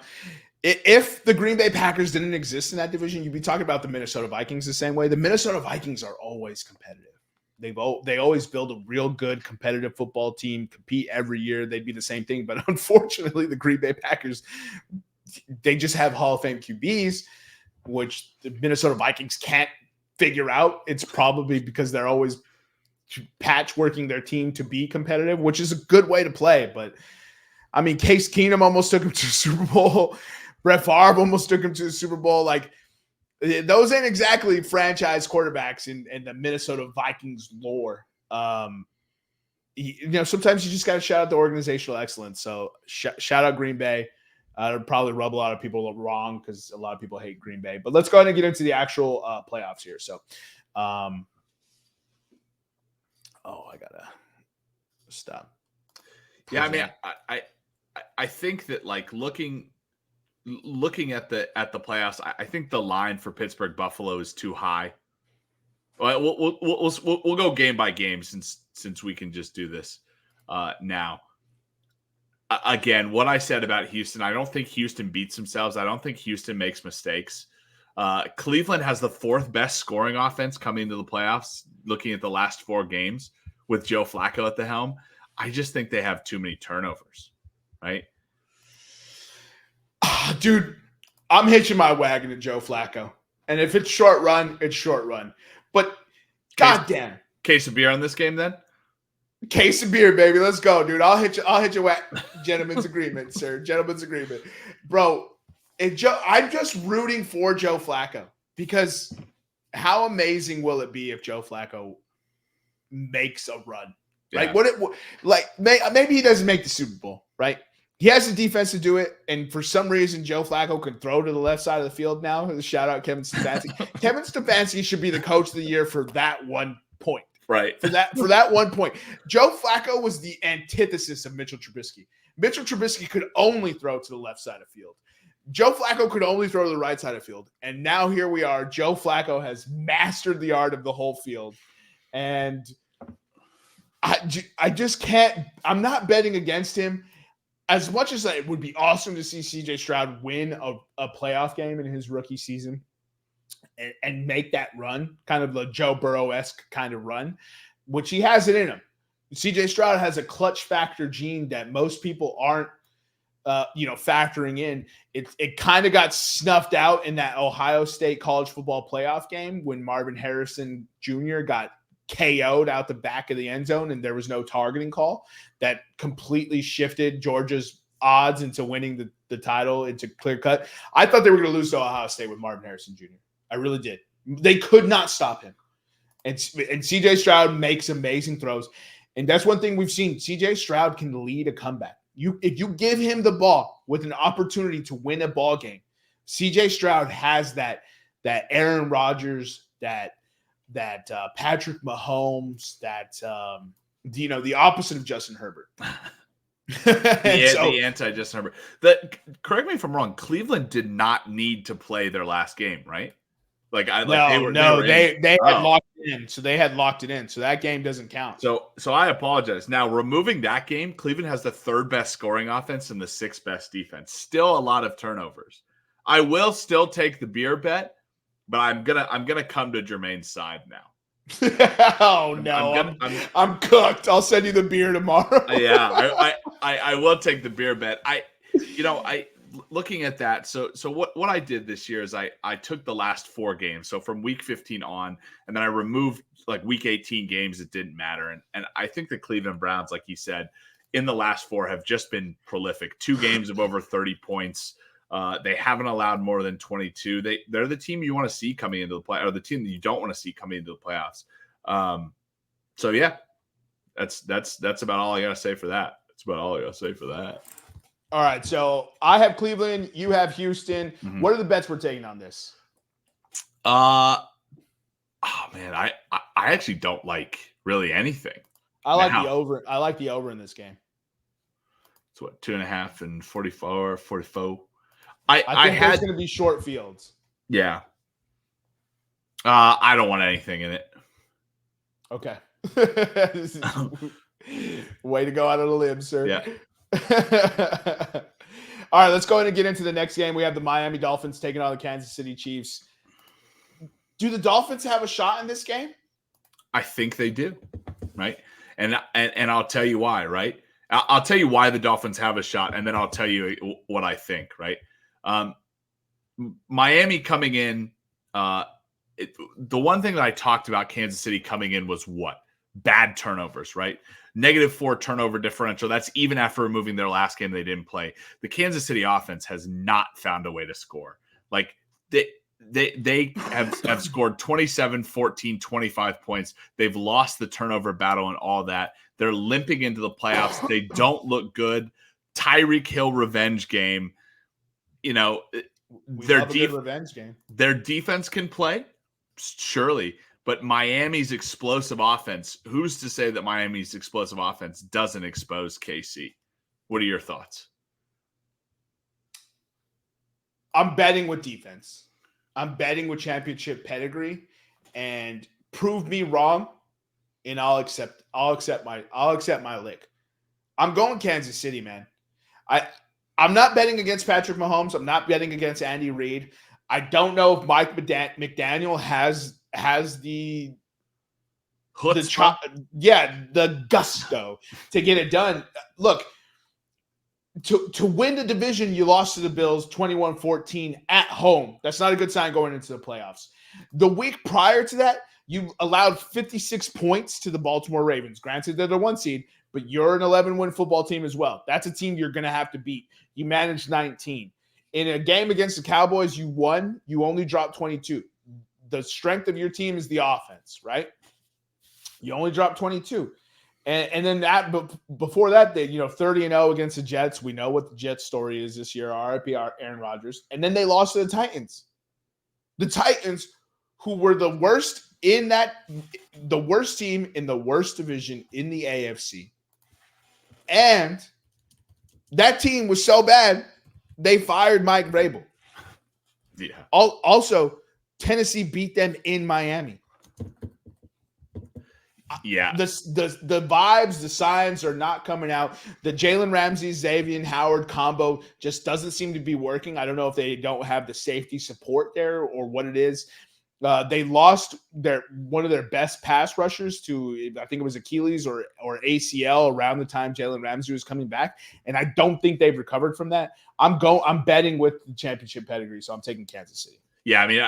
if the Green Bay Packers didn't exist in that division, you'd be talking about the Minnesota Vikings the same way. The Minnesota Vikings are always competitive. They always build a real good competitive football team, compete every year. They'd be the same thing. But unfortunately, the Green Bay Packers, they just have Hall of Fame QBs, which the Minnesota Vikings can't figure out. It's probably because they're always patchworking their team to be competitive, which is a good way to play. But I mean, Case Keenum almost took him to the Super Bowl. Brett Favre almost took him to the Super Bowl. Like, those ain't exactly franchise quarterbacks in the Minnesota Vikings lore. Sometimes you just got to shout out the organizational excellence. So shout out Green Bay. It'll probably rub a lot of people wrong because a lot of people hate Green Bay. But let's go ahead and get into the actual playoffs here. So, I gotta stop. Yeah, I mean, I think that, like, looking at the playoffs, I think the line for Pittsburgh Buffalo is too high. We'll go game by game since we can just do this now. Again, what I said about Houston, I don't think Houston beats themselves. I don't think Houston makes mistakes. Cleveland has the 4th best scoring offense coming into the playoffs, looking at the last 4 games with Joe Flacco at the helm. I just think they have too many turnovers, right? Dude, I'm hitching my wagon to Joe Flacco. And if it's short run, it's short run. But goddamn. Case of beer on this game then? Case of beer, baby. Let's go, dude. I'll hit you wagon. Gentleman's agreement, sir. Gentleman's agreement. Bro, I'm just rooting for Joe Flacco, because how amazing will it be if Joe Flacco makes a run? Yeah. Maybe he doesn't make the Super Bowl, right? He has the defense to do it, and for some reason, Joe Flacco can throw to the left side of the field now. Shout out Kevin Stefanski. Kevin Stefanski should be the coach of the year for that one point. Right. For that one point. Joe Flacco was the antithesis of Mitchell Trubisky. Mitchell Trubisky could only throw to the left side of the field. Joe Flacco could only throw to the right side of the field. And now here we are. Joe Flacco has mastered the art of the whole field. And I just can't – I'm not betting against him. As much as it would be awesome to see C.J. Stroud win a playoff game in his rookie season and make that run, kind of the Joe Burrow-esque kind of run, which he has it in him. C.J. Stroud has a clutch factor gene that most people aren't, factoring in. It kind of got snuffed out in that Ohio State college football playoff game when Marvin Harrison Jr. got KO'd out the back of the end zone and there was no targeting call. That completely shifted Georgia's odds into winning the title into clear cut. I thought they were going to lose to Ohio State with Marvin Harrison Jr. I really did. They could not stop him. And CJ Stroud makes amazing throws. And that's one thing we've seen. CJ Stroud can lead a comeback. If you give him the ball with an opportunity to win a ball game, CJ Stroud has that Aaron Rodgers, that Patrick Mahomes, the opposite of Justin Herbert. The anti-Justin Herbert. Correct me if I'm wrong. Cleveland did not need to play their last game, right? They had locked it in. So they had locked it in. So that game doesn't count. So I apologize. Now, removing that game, Cleveland has the third best scoring offense and the sixth best defense. Still a lot of turnovers. I will still take the beer bet, but I'm gonna come to Jermaine's side now. Oh no, I'm cooked. I'll send you the beer tomorrow. Yeah, I will take the beer bet. Looking at that, so what I did this year is I took the last 4 games, so from week 15 on, and then I removed like week 18 games that didn't matter, and I think the Cleveland Browns, like he said, in the last 4 have just been prolific. 2 games of over 30 points. They haven't allowed more than 22. They're the team you want to see coming into the play, or the team that you don't want to see coming into the playoffs. So yeah, that's about all I gotta say for that. All right, so I have Cleveland, you have Houston. Mm-hmm. What are the bets we're taking on this? Oh man, I actually don't like really anything. I like the over. I like the over in this game. It's what, 2.5 and 44. I think there's going to be short fields. Yeah. I don't want anything in it. Okay. Way to go out on a limb, sir. Yeah. All right, let's go ahead and get into the next game. We have the Miami Dolphins taking on the Kansas City Chiefs. Do the Dolphins have a shot in this game? I think they do, right? And I'll tell you why, right? I'll tell you why the Dolphins have a shot, and then I'll tell you what I think, right? Miami coming in, the one thing that I talked about Kansas City coming in was what? Bad turnovers, right? -4 turnover differential. That's even after removing their last game they didn't play. The Kansas City offense has not found a way to score. Like they have scored 27, 14, 25 points. They've lost the turnover battle and all that. They're limping into the playoffs. They don't look good. Tyreek Hill revenge game. Their revenge game. Their defense can play, surely. But Miami's explosive offense, who's to say that Miami's explosive offense doesn't expose KC? What are your thoughts? I'm betting with defense. I'm betting with championship pedigree, and prove me wrong, and I'll accept my lick. I'm going Kansas City, man. I'm not betting against Patrick Mahomes. I'm not betting against Andy Reid. I don't know if Mike McDaniel has the gusto to get it done. Look, to win the division, you lost to the Bills 21-14 at home. That's not a good sign going into the playoffs. The week prior to that, you allowed 56 points to the Baltimore Ravens. Granted, they're the 1 seed, but you're an 11-win football team as well. That's a team you're going to have to beat. You managed 19. In a game against the Cowboys, you won. You only dropped 22. The strength of your team is the offense, right? You only dropped 22. And then before that, they 30-0 against the Jets. We know what the Jets story is this year. RIP Aaron Rodgers. And then they lost to the Titans. The Titans, who were the worst team in the worst division in the AFC. And that team was so bad, they fired Mike Vrabel. Yeah. Also, Tennessee beat them in Miami. Yeah. The vibes, the signs are not coming out. The Jalen Ramsey, Xavier Howard combo just doesn't seem to be working. I don't know if they don't have the safety support there or what it is. They lost one of their best pass rushers to, I think it was Achilles or ACL around the time Jalen Ramsey was coming back, and I don't think they've recovered from that. I'm betting with the championship pedigree, so I'm taking Kansas City. Yeah, I mean,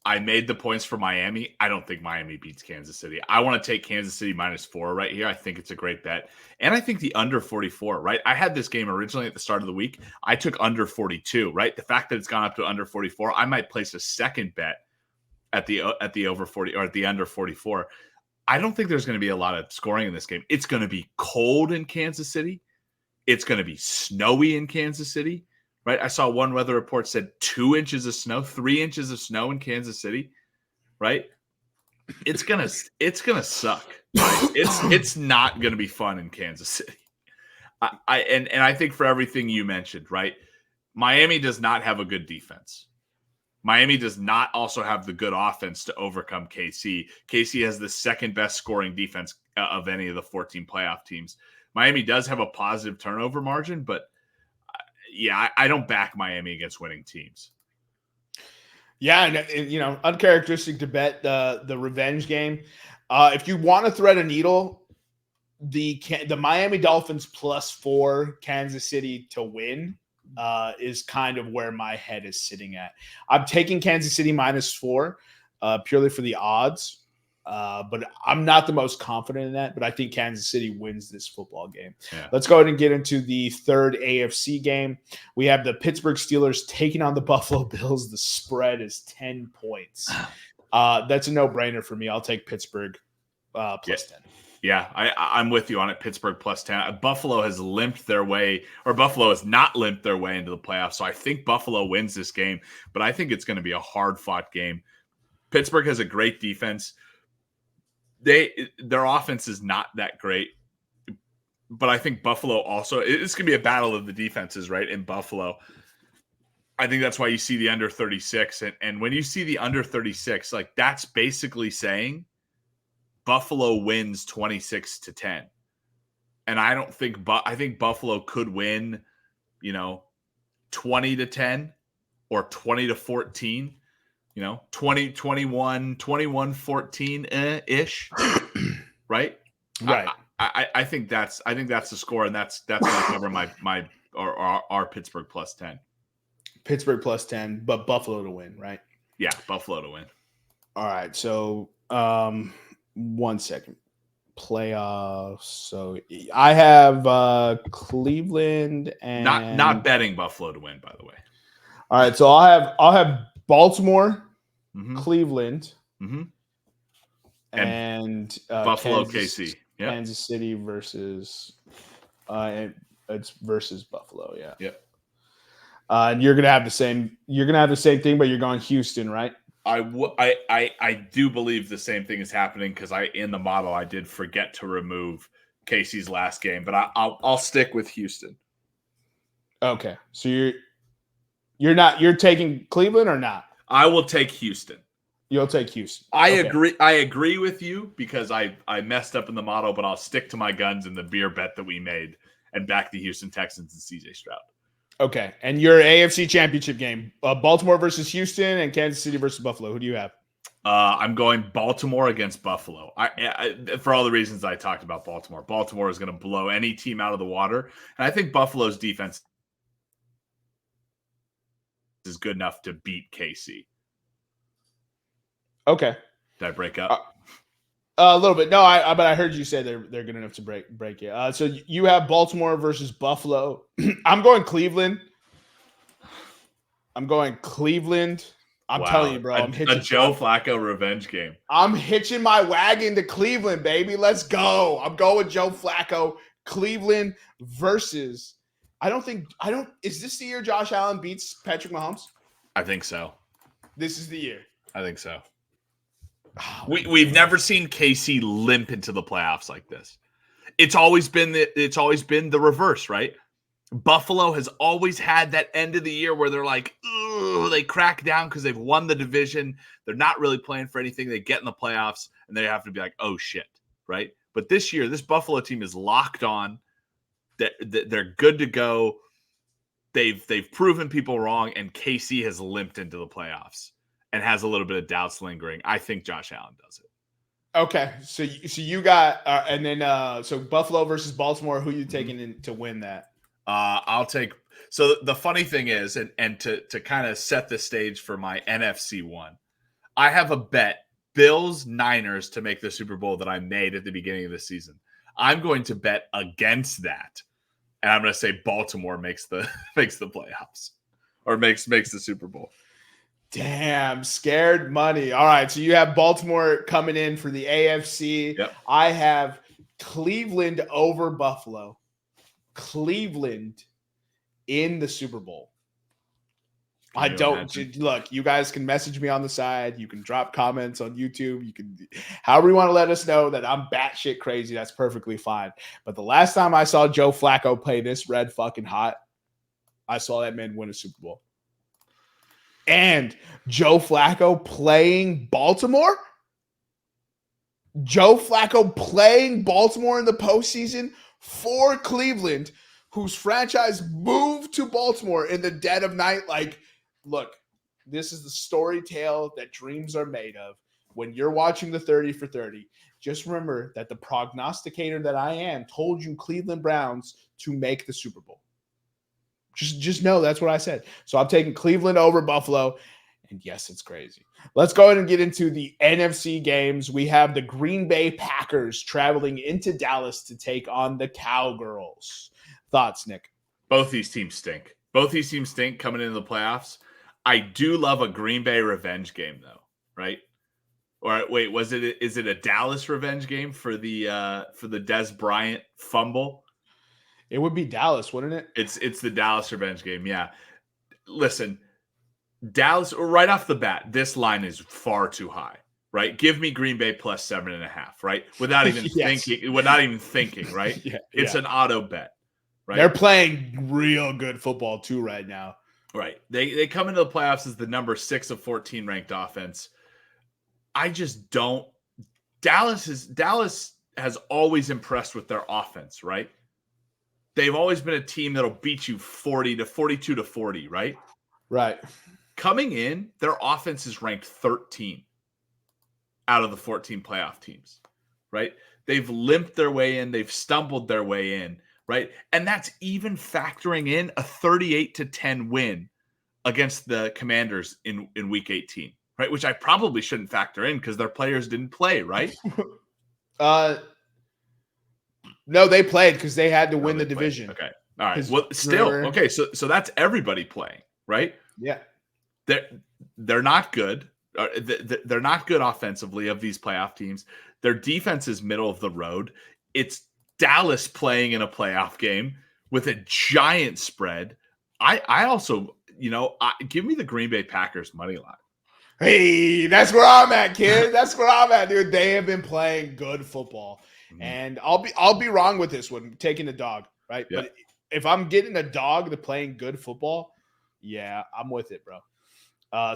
I made the points for Miami. I don't think Miami beats Kansas City. I want to take Kansas City -4 right here. I think it's a great bet. And I think the under 44, right? I had this game originally at the start of the week. I took under 42, right? The fact that it's gone up to under 44, I might place a second bet at the over 40 or at the under 44. I don't think there's going to be a lot of scoring in this game. It's going to be cold in Kansas City. It's going to be snowy in Kansas City. Right, I saw one weather report said 2 inches of snow, 3 inches of snow in Kansas City. right? It's gonna suck. Right? It's not gonna be fun in Kansas City. I think for everything you mentioned, right? Miami does not have a good defense. Miami does not also have the good offense to overcome KC. KC has the second best scoring defense of any of the 14 playoff teams. Miami does have a positive turnover margin, but yeah, I don't back Miami against winning teams. Yeah, and uncharacteristic to bet the revenge game. If you want to thread a needle, the Miami Dolphins +4 Kansas City to win is kind of where my head is sitting at. I'm taking Kansas City -4 purely for the odds, but I'm not the most confident in that. But I think Kansas City wins this football game. Yeah. Let's go ahead and get into the third AFC game. We have the Pittsburgh Steelers taking on the Buffalo Bills. The spread is 10 points. That's a no-brainer for me. I'll take Pittsburgh +10. Yeah, I'm with you on it. Pittsburgh +10. Buffalo has limped their way, or Buffalo has not limped their way into the playoffs. So I think Buffalo wins this game, but I think it's going to be a hard-fought game. Pittsburgh has a great defense. Their offense is not that great, but I think Buffalo also. It's going to be a battle of the defenses, right? In Buffalo, I think that's why you see the under 36, and when you see the under 36, like that's basically saying Buffalo wins 26-10. And I don't think I think Buffalo could win, 20-10 or 20-14, 20-21, 21-14 ish, right? Right. I think that's the score, and that's going to cover our Pittsburgh +10. Pittsburgh +10, but Buffalo to win, right? Yeah, Buffalo to win. All right, so 1 second. Playoffs. So I have Cleveland and not betting Buffalo to win, by the way. All right, so I'll have Baltimore, Cleveland, and Buffalo, KC. Yep. Kansas City versus it's versus Buffalo. Yeah. Yep. And you're gonna have the same. You're gonna have the same thing, but you're going Houston, right? I do believe the same thing is happening because in the model I did forget to remove KC's last game, but I'll stick with Houston. Okay, so you're taking Cleveland or not? I will take Houston. You'll take Houston. I agree with you because I messed up in the model, but I'll stick to my guns in the beer bet that we made and back the Houston Texans and CJ Stroud. Okay, and your AFC Championship game, Baltimore versus Houston and Kansas City versus Buffalo. Who do you have? I'm going Baltimore against Buffalo. I for all the reasons I talked about Baltimore. Baltimore is going to blow any team out of the water, and I think Buffalo's defense is good enough to beat KC. Okay. Did I break up? A little bit. No, but I heard you say they're good enough to break it. So you have Baltimore versus Buffalo. I'm going Cleveland. I'm telling you, bro. I'm hitching a Joe Flacco revenge game. I'm hitching my wagon to Cleveland, baby. Let's go. I'm going Joe Flacco. Cleveland versus. Is this the year Josh Allen beats Patrick Mahomes? I think so. This is the year. I think so. We've never seen KC limp into the playoffs like this. It's always been the reverse, right? Buffalo has always had that end of the year where they're like, they crack down because they've won the division. They're not really playing for anything. They get in the playoffs and they have to be like, oh shit, right? But this year, this Buffalo team is locked on. They're good to go. They've proven people wrong, and KC has limped into the playoffs and has a little bit of doubts lingering. I think Josh Allen does it. Okay, so you got and then so Buffalo versus Baltimore. Who you taking in to win that? I'll take. So the funny thing is, and to kind of set the stage for my NFC one, I have a bet Bills Niners to make the Super Bowl that I made at the beginning of the season. I'm going to bet against that, and I'm going to say Baltimore makes the playoffs or makes the Super Bowl. Damn, scared money. All right, so you have Baltimore coming in for the AFC. Yep. I have Cleveland over Buffalo. Cleveland in the Super Bowl. I you don't imagine? look. You guys can message me on the side. You can drop comments on YouTube. You can, however you want to let us know that I'm batshit crazy. That's perfectly fine. But the last time I saw Joe Flacco play this red fucking hot, I saw that man win a Super Bowl. And Joe Flacco playing Baltimore. Joe Flacco playing Baltimore in the postseason for Cleveland, whose franchise moved to Baltimore in the dead of night. Like, look, this is the story tale that dreams are made of. When you're watching the 30 for 30, just remember that the prognosticator that I am told you Cleveland Browns to make the Super Bowl. Just know that's what I said. So I'm taking Cleveland over Buffalo. And yes, it's crazy. Let's go ahead and get into the NFC games. We have the Green Bay Packers traveling into Dallas to take on the Cowgirls. Thoughts, Nick? Both these teams stink. Both these teams stink coming into the playoffs. I do love a Green Bay revenge game, though, right? Or wait, is it a Dallas revenge game for the Dez Bryant fumble? It would be Dallas, wouldn't it? It's the Dallas revenge game. Yeah. Listen, Dallas, right off the bat, this line is far too high, right? Give me Green Bay plus 7.5, right? Without even thinking, right? It's an auto bet, right? They're playing real good football too right now. Right. They come into the playoffs as the number 6 of 14 ranked offense. I just don't. Dallas has always impressed with their offense, right? They've always been a team that'll beat you 40 to 42 to 40, right? Right. Coming in, their offense is ranked 13 out of the 14 playoff teams, right? They've limped their way in. They've stumbled their way in, right? And that's even factoring in a 38-10 win against the Commanders in Week 18, right? Which I probably shouldn't factor in because their players didn't play, right? No, they played because they had to win the division. Played. Okay. All right. Well, still, okay. So that's everybody playing, right? Yeah. They're not good. They're not good offensively of these playoff teams. Their defense is middle of the road. It's Dallas playing in a playoff game with a giant spread. I also, give me the Green Bay Packers money line. Hey, that's where I'm at, kid. That's where I'm at, dude. They have been playing good football. Mm-hmm. And I'll be wrong with this one, taking the dog, right? Yeah. But if I'm getting a dog to playing good football, yeah, I'm with it, bro.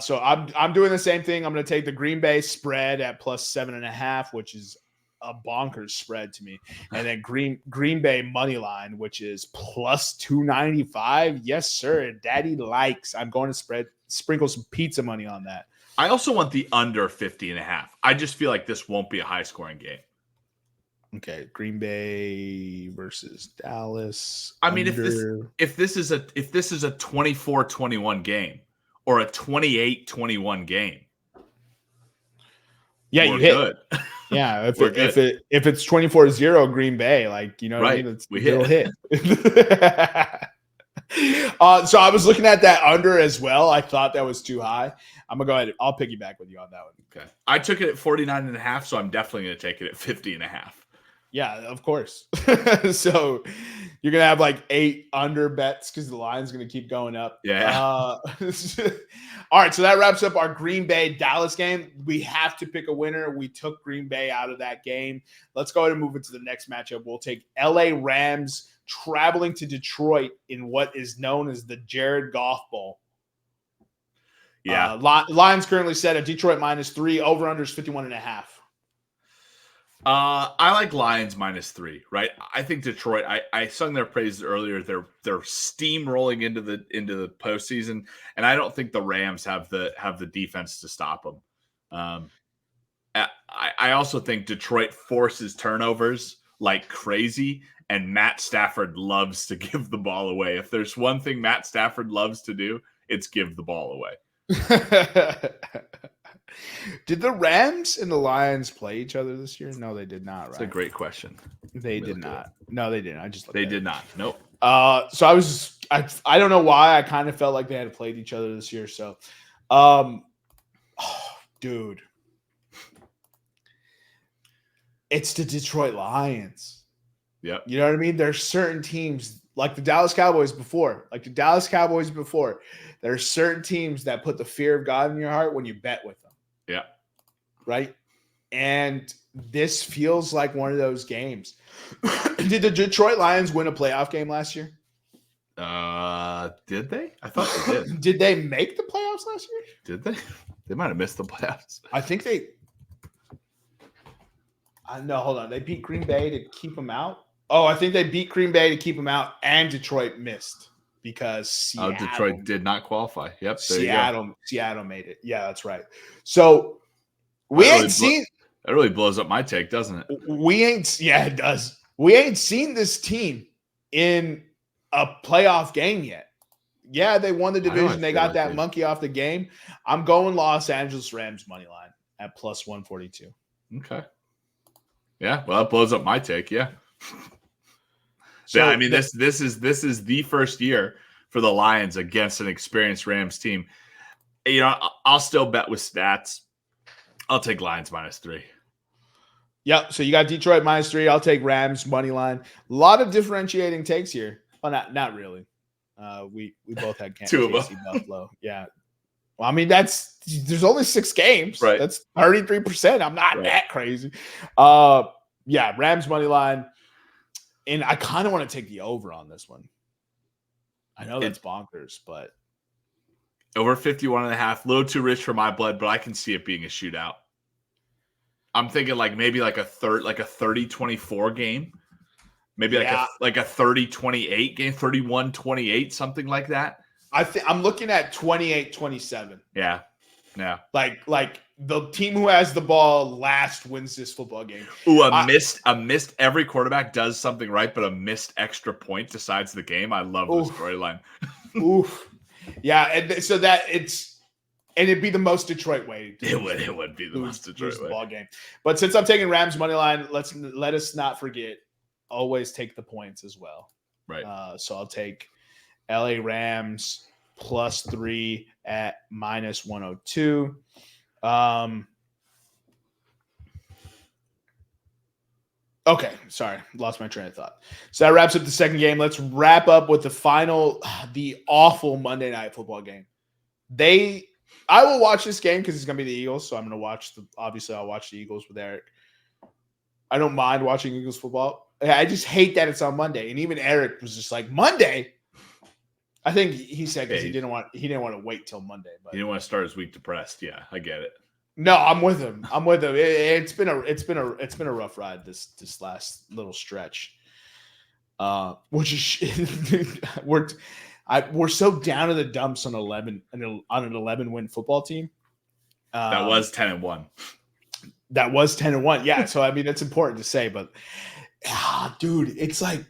So I'm doing the same thing. I'm going to take the Green Bay spread at plus 7.5, which is a bonkers spread to me. And then Green Bay money line, which is plus 295. Yes, sir. Daddy likes. I'm going to sprinkle some pizza money on that. I also want the under 50.5. I just feel like this won't be a high scoring game. Okay, Green Bay versus Dallas. I mean, if this is a 24-21 game or a 28-21 game, yeah, you hit. Good. Yeah, if it's 24-0 Green Bay, like, you know what I mean? It'll hit. So I was looking at that under as well. I thought that was too high. I'm gonna go ahead. I'll piggyback with you on that one. Okay. I took it at 49.5, so I'm definitely gonna take it at 50.5. Yeah, of course. So you're gonna have like 8 under bets because the line's gonna keep going up. Yeah. All right, so that wraps up our Green Bay Dallas game. We have to pick a winner. We took Green Bay out of that game. Let's go ahead and move into the next matchup. We'll take LA Rams traveling to Detroit in what is known as the Jared Goff Bowl. Yeah. Line's currently set at Detroit -3, over-under is 51.5. I like Lions -3, right? I think Detroit, I sung their praises earlier. They're steamrolling into the postseason, and I don't think the Rams have the defense to stop them. I also think Detroit forces turnovers like crazy, and Matt Stafford loves to give the ball away. If there's one thing Matt Stafford loves to do, it's give the ball away. Did the Rams and the Lions play each other this year? No, they did not. Right? That's a great question. They did not. No, they didn't. I just they did not. Nope. So I don't know why I kind of felt like they had played each other this year. So, dude, it's the Detroit Lions. Yeah. You know what I mean? There's certain teams like the Dallas Cowboys before. There are certain teams that put the fear of God in your heart when you bet with them. Yeah. Right? And this feels like one of those games. Did the Detroit Lions win a playoff game last year? Did they? I thought they did. Did they make the playoffs last year? Did they? They might have missed the playoffs. I think they. No, hold on. They beat Green Bay to keep them out. Oh, I think they beat Green Bay to keep them out, and Detroit missed because Seattle. Detroit did not qualify. Yep. Seattle made it. Yeah, that's right. So we ain't seen. That really blows up my take, doesn't it? Yeah, it does. We ain't seen this team in a playoff game yet. Yeah, they won the division. They got that monkey off the game. I'm going Los Angeles Rams money line at plus 142. Okay. Yeah, well, that blows up my take. Yeah. So yeah, I mean, this is the first year for the Lions against an experienced Rams team. You know, I'll still bet with stats. I'll take Lions -3. Yep. So you got Detroit -3. I'll take Rams money line. A lot of differentiating takes here. Well, not really. We both had Kansas City, Buffalo. Yeah. Well, I mean, there's only 6 games. Right. That's 33%. I'm not that crazy. Yeah, Rams money line. And I kind of want to take the over on this one. I know that's bonkers, but over 51.5, a little too rich for my blood, but I can see it being a shootout. I'm thinking maybe a 30-24 game. Maybe like a 30-28 game, 31-28, something like that. I'm looking at 28-27. Yeah. Yeah. Like the team who has the ball last wins this football game. Ooh, a missed every quarterback does something right, but a missed extra point decides the game. I love this storyline. Oof. Yeah, and so it'd be the most Detroit way. It would be the most Detroit way. Ball game. But since I'm taking Rams money line, let us not forget, always take the points as well. Right. So I'll take LA Rams +3 at -102. Okay, sorry, lost my train of thought. So that wraps up the second game. Let's wrap up with the awful Monday Night Football game. I will watch this game because it's going to be the Eagles, so I'm going to watch obviously I'll watch the Eagles with Eric. I don't mind watching Eagles football. I just hate that it's on Monday. And even Eric was just like, Monday? I think he said because he didn't want to wait till Monday. But he didn't want to start his week depressed. Yeah, I get it. No, I'm with him. It's been a rough ride this last little stretch. Which is we're so down in the dumps on an 11-win football team. That was 10-1. That was 10-1. Yeah, so I mean it's important to say, but dude, it's like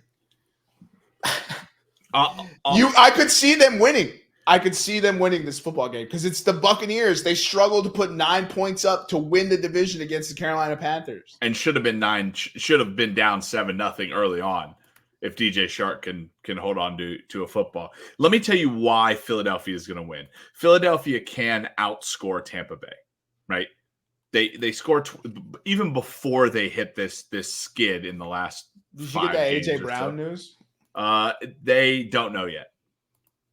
I could see them winning. I could see them winning this football game because it's the Buccaneers. They struggled to put 9 points up to win the division against the Carolina Panthers. And should have been down 7-0 early on if DJ Shark can hold on to a football. Let me tell you why Philadelphia is going to win. Philadelphia can outscore Tampa Bay, right? They scored even before they hit this skid in the last 5 games. Did you get that AJ Brown news? They don't know yet.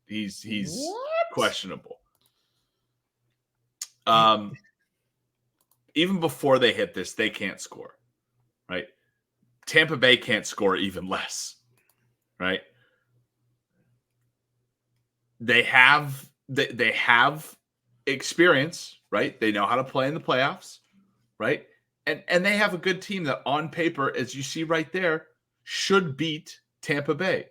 He's questionable. Even before they hit this, they can't score, right? Tampa Bay can't score even less, right? They have experience, right? They know how to play in the playoffs, right? And they have a good team that on paper, as you see right there, should beat Tampa Bay.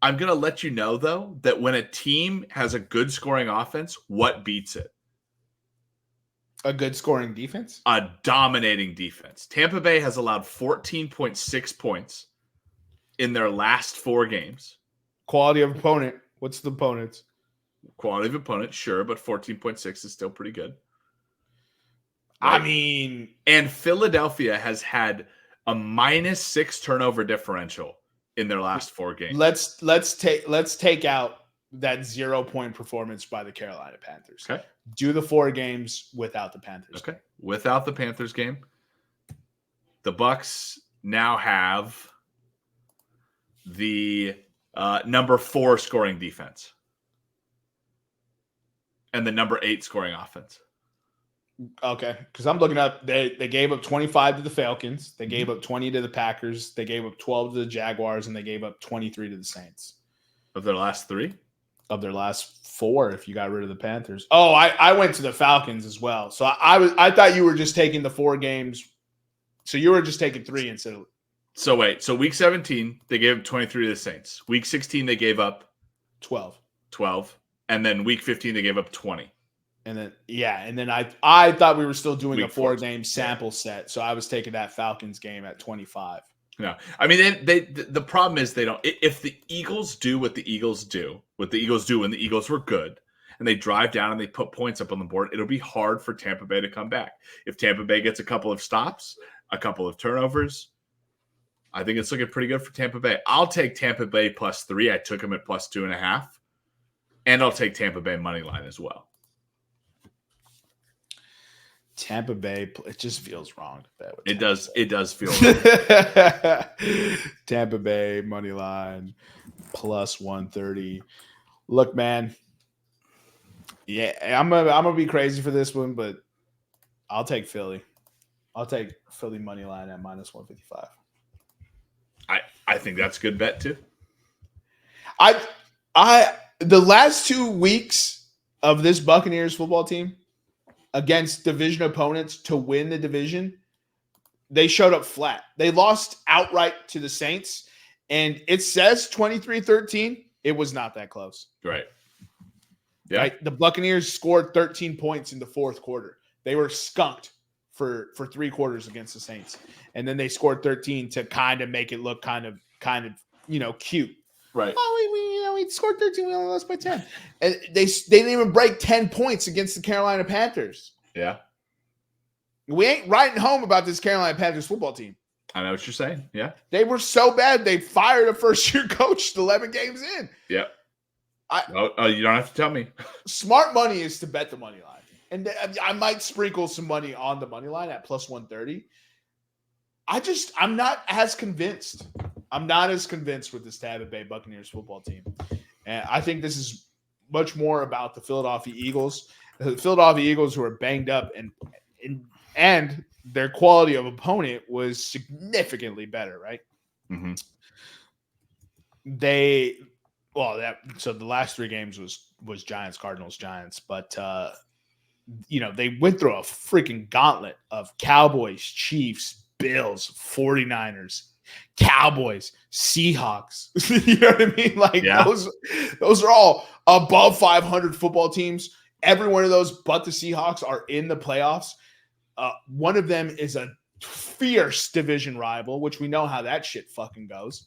I'm going to let you know, though, that when a team has a good scoring offense, what beats it? A good scoring defense? A dominating defense. Tampa Bay has allowed 14.6 points in their last 4 games. Quality of opponent. What's the opponents? Quality of opponent, sure, but 14.6 is still pretty good. Right? I mean... And Philadelphia has had a -6 turnover differential in their last 4 games. Let's take out that 0-point performance by the Carolina Panthers. Okay. Do the 4 games without the Panthers. Okay. Without the Panthers game, the Bucks now have the number 4 scoring defense and the number 8 scoring offense. Okay, because I'm looking up. They gave up 25 to the Falcons. They gave up 20 to the Packers. They gave up 12 to the Jaguars, and they gave up 23 to the Saints. Of their last 3? Of their last 4, if you got rid of the Panthers. Oh, I went to the Falcons as well. So I thought you were just taking the 4 games. So you were just taking 3 instead of. So wait. So week 17, they gave up 23 to the Saints. Week 16, they gave up 12. And then week 15, they gave up 20. And then I thought we were still doing Week a 4-game sample set. So I was taking that Falcons game at 25. No, I mean the problem is they don't. If the Eagles do what the Eagles do when the Eagles were good, and they drive down and they put points up on the board, it'll be hard for Tampa Bay to come back. If Tampa Bay gets a couple of stops, a couple of turnovers, I think it's looking pretty good for Tampa Bay. I'll take Tampa Bay +3. I took them at +2.5, and I'll take Tampa Bay money line as well. Tampa Bay, it just feels wrong to bet with It does. Bay. It does feel wrong. Tampa Bay money line +130. Look, man. Yeah, I'm gonna be crazy for this one, but I'll take Philly. I'll take Philly money line at -155. I think that's a good bet too. The last 2 weeks of this Buccaneers football team against division opponents to win the division, they showed up flat. They lost outright to the Saints, and it says 23-13. It was not that close. Right. Yeah. Right? The Buccaneers scored 13 points in the 4th quarter. They were skunked for 3 quarters against the Saints. And then they scored 13 to kind of make it look kind of cute. Right. Oh, we scored 13. We only lost by 10. And they didn't even break 10 points against the Carolina Panthers. Yeah. We ain't writing home about this Carolina Panthers football team. I know what you're saying. Yeah. They were so bad they fired a first-year coach 11 games in. Yeah. You don't have to tell me. Smart money is to bet the money line. And I might sprinkle some money on the money line at +130. I'm not as convinced. I'm not as convinced with this Tampa Bay Buccaneers football team. And I think this is much more about the Philadelphia Eagles. The Philadelphia Eagles who are banged up and their quality of opponent was significantly better, right? Mm-hmm. So the last 3 games was Giants, Cardinals, Giants, but they went through a freaking gauntlet of Cowboys, Chiefs, Bills, 49ers, Cowboys, Seahawks. You know what I mean? Like those are all above 500 football teams. Every one of those but the Seahawks are in the playoffs. One of them is a fierce division rival, which we know how that shit fucking goes.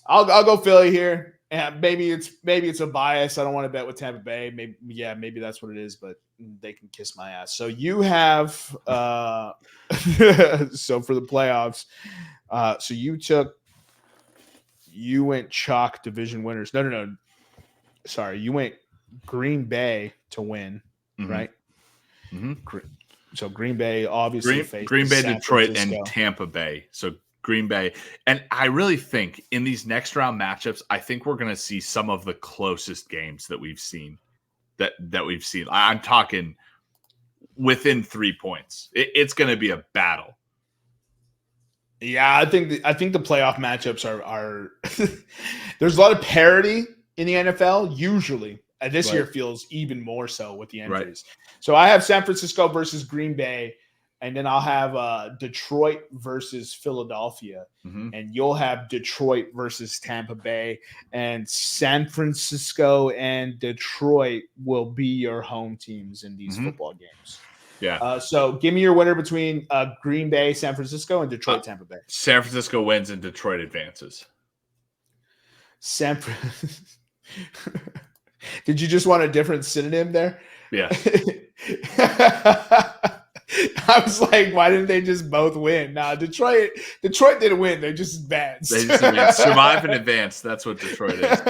I'll go Philly here. And maybe it's a bias. I don't want to bet with Tampa Bay. Maybe that's what it is, but they can kiss my ass. So you have so for the playoffs, so you went chalk division winners. No. Sorry, you went Green Bay to win, right? Mm-hmm. So Green Bay obviously faced Green Bay, San Detroit, Francisco. and Tampa Bay. So Green Bay. And I really think in these next round matchups, I think we're going to see some of the closest games that we've seen. I'm talking within 3 points. It's going to be a battle. Yeah, I think the playoff matchups are there's a lot of parity in the NFL usually. And this year feels even more so with the injuries. Right. So I have San Francisco versus Green Bay, and then I'll have Detroit versus Philadelphia, and you'll have Detroit versus Tampa Bay, and San Francisco and Detroit will be your home teams in these football games. Yeah. So give me your winner between Green Bay, San Francisco, and Detroit, Tampa Bay. San Francisco wins and Detroit advances. San Francisco. Did you just want a different synonym there? Yeah. I was like, why didn't they just both win? Nah, Detroit didn't win. They just advanced. They just advanced. Survive and advance. That's what Detroit is.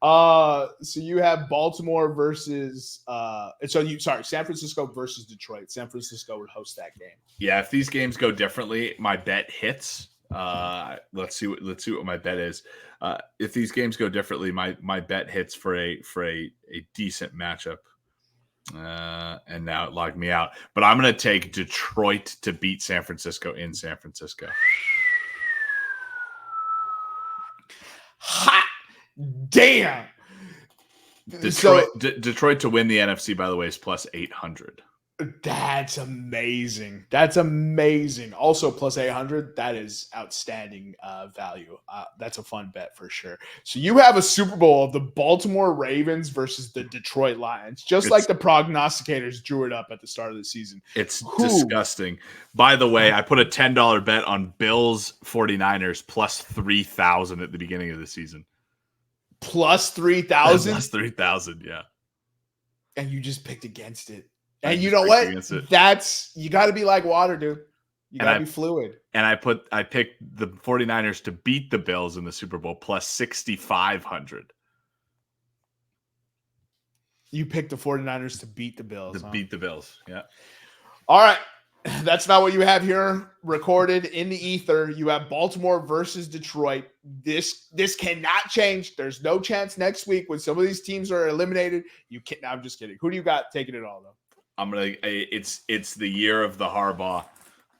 So you have Baltimore versus San Francisco versus Detroit. San Francisco would host that game. Yeah, if these games go differently, my bet hits. Let's see what my bet is. If these games go differently, my bet hits for a decent matchup. And now it logged me out. But I'm going to take Detroit to beat San Francisco in San Francisco. Hot damn. Detroit to win the NFC, by the way, is plus 800. That's amazing. That's amazing. Also, plus 800. That is outstanding value. That's a fun bet for sure. So you have a Super Bowl of the Baltimore Ravens versus the Detroit Lions, just like the prognosticators drew it up at the start of the season. It's disgusting. By the way, I put a $10 bet on Bills 49ers plus 3,000 at the beginning of the season. Plus 3,000? Plus 3,000, yeah. And you just picked against it. And you know what? You got to be like water, dude. You got to be fluid. And I picked the 49ers to beat the Bills in the Super Bowl plus 6,500. You picked the 49ers to beat the Bills. Beat the Bills, yeah. All right. That's not what you have here recorded in the ether. You have Baltimore versus Detroit. This cannot change. There's no chance next week when some of these teams are eliminated. You can't. No, I'm just kidding. Who do you got taking it all, though? It's the year of the Harbaugh.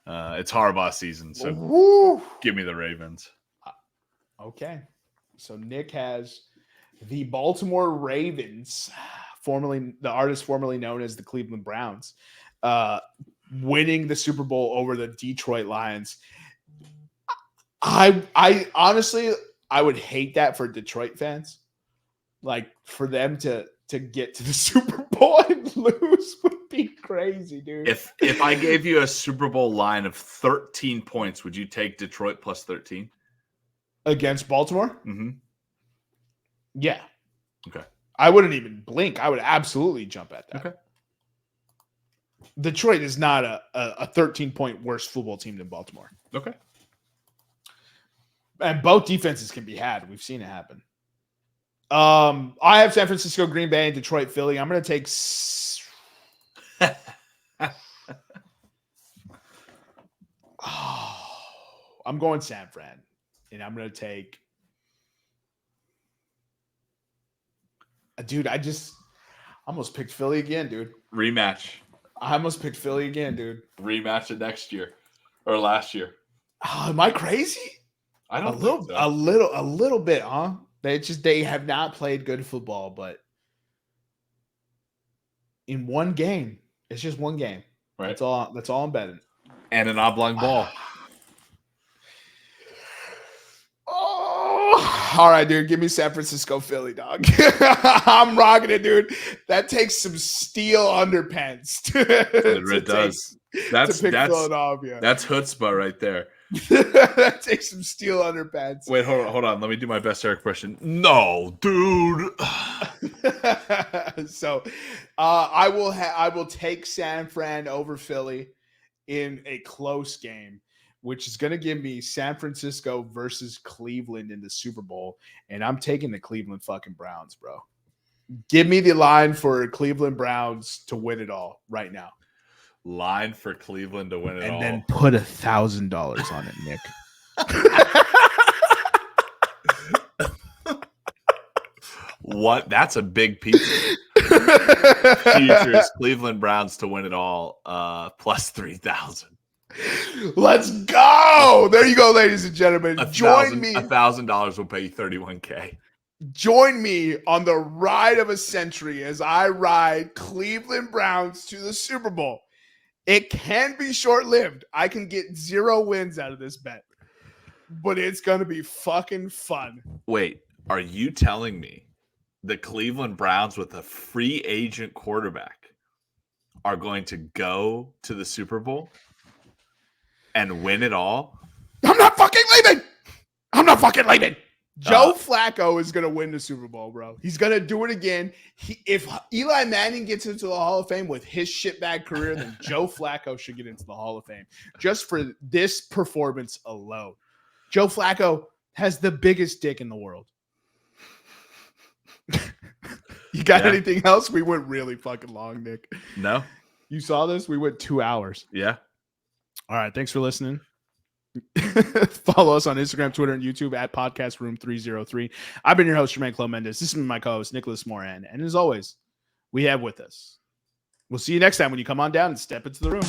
It's Harbaugh season, so give me the Ravens. Okay, so Nick has the Baltimore Ravens, the artist formerly known as the Cleveland Browns, winning the Super Bowl over the Detroit Lions. I honestly would hate that for Detroit fans, like for them to get to the Super Bowl and lose would be crazy, dude. If I gave you a Super Bowl line of 13 points, would you take Detroit plus 13 against Baltimore? Mm-hmm. Yeah. Okay. I wouldn't even blink. I would absolutely jump at that. Okay. Detroit is not a 13-point worse football team than Baltimore. Okay. And both defenses can be had. We've seen it happen. I have San Francisco, Green Bay, and Detroit, Philly. I'm going to take. I'm going San Fran, and I'm going to take. Dude, I almost picked Philly again, dude. Rematch. I almost picked Philly again, dude. Rematch it next year or last year. Am I crazy? I don't think so. A little bit, huh? They have not played good football, but in one game, it's just one game. Right. That's all I'm betting. And an oblong ball. Oh, all right, dude. Give me San Francisco, Philly, dog. I'm rocking it, dude. That takes some steel underpants. It does. That's Philadelphia. That's chutzpah right there. That takes some steel underpants. Wait, hold on. Let me do my best Eric question. No, dude. So, I will take San Fran over Philly in a close game, which is going to give me San Francisco versus Cleveland in the Super Bowl, and I'm taking the Cleveland fucking Browns, bro. Give me the line for Cleveland Browns to win it all right now. Line for Cleveland to win it all. And then put $1,000 on it, Nick. What? That's a big piece. Futures Cleveland Browns to win it all. Plus 3,000. Let's go. There you go, ladies and gentlemen. Join me. $1,000 will pay you $31K. Join me on the ride of a century as I ride Cleveland Browns to the Super Bowl. It can be short-lived. I can get 0 wins out of this bet, but it's going to be fucking fun. Wait, are you telling me the Cleveland Browns with a free agent quarterback are going to go to the Super Bowl and win it all? I'm not fucking leaving. Joe Flacco is going to win the Super Bowl, bro. He's going to do it again. If Eli Manning gets into the Hall of Fame with his shitbag career, then Joe Flacco should get into the Hall of Fame just for this performance alone. Joe Flacco has the biggest dick in the world. You got anything else? We went really fucking long, Nick. No. You saw this? We went 2 hours. Yeah. All right. Thanks for listening. Follow us on Instagram, Twitter, and YouTube at Podcast Room303. I've been your host, Jermaine Mendes. This is my co-host, Nicholas Moran. And as always, we have with us. We'll see you next time when you come on down and step into the room.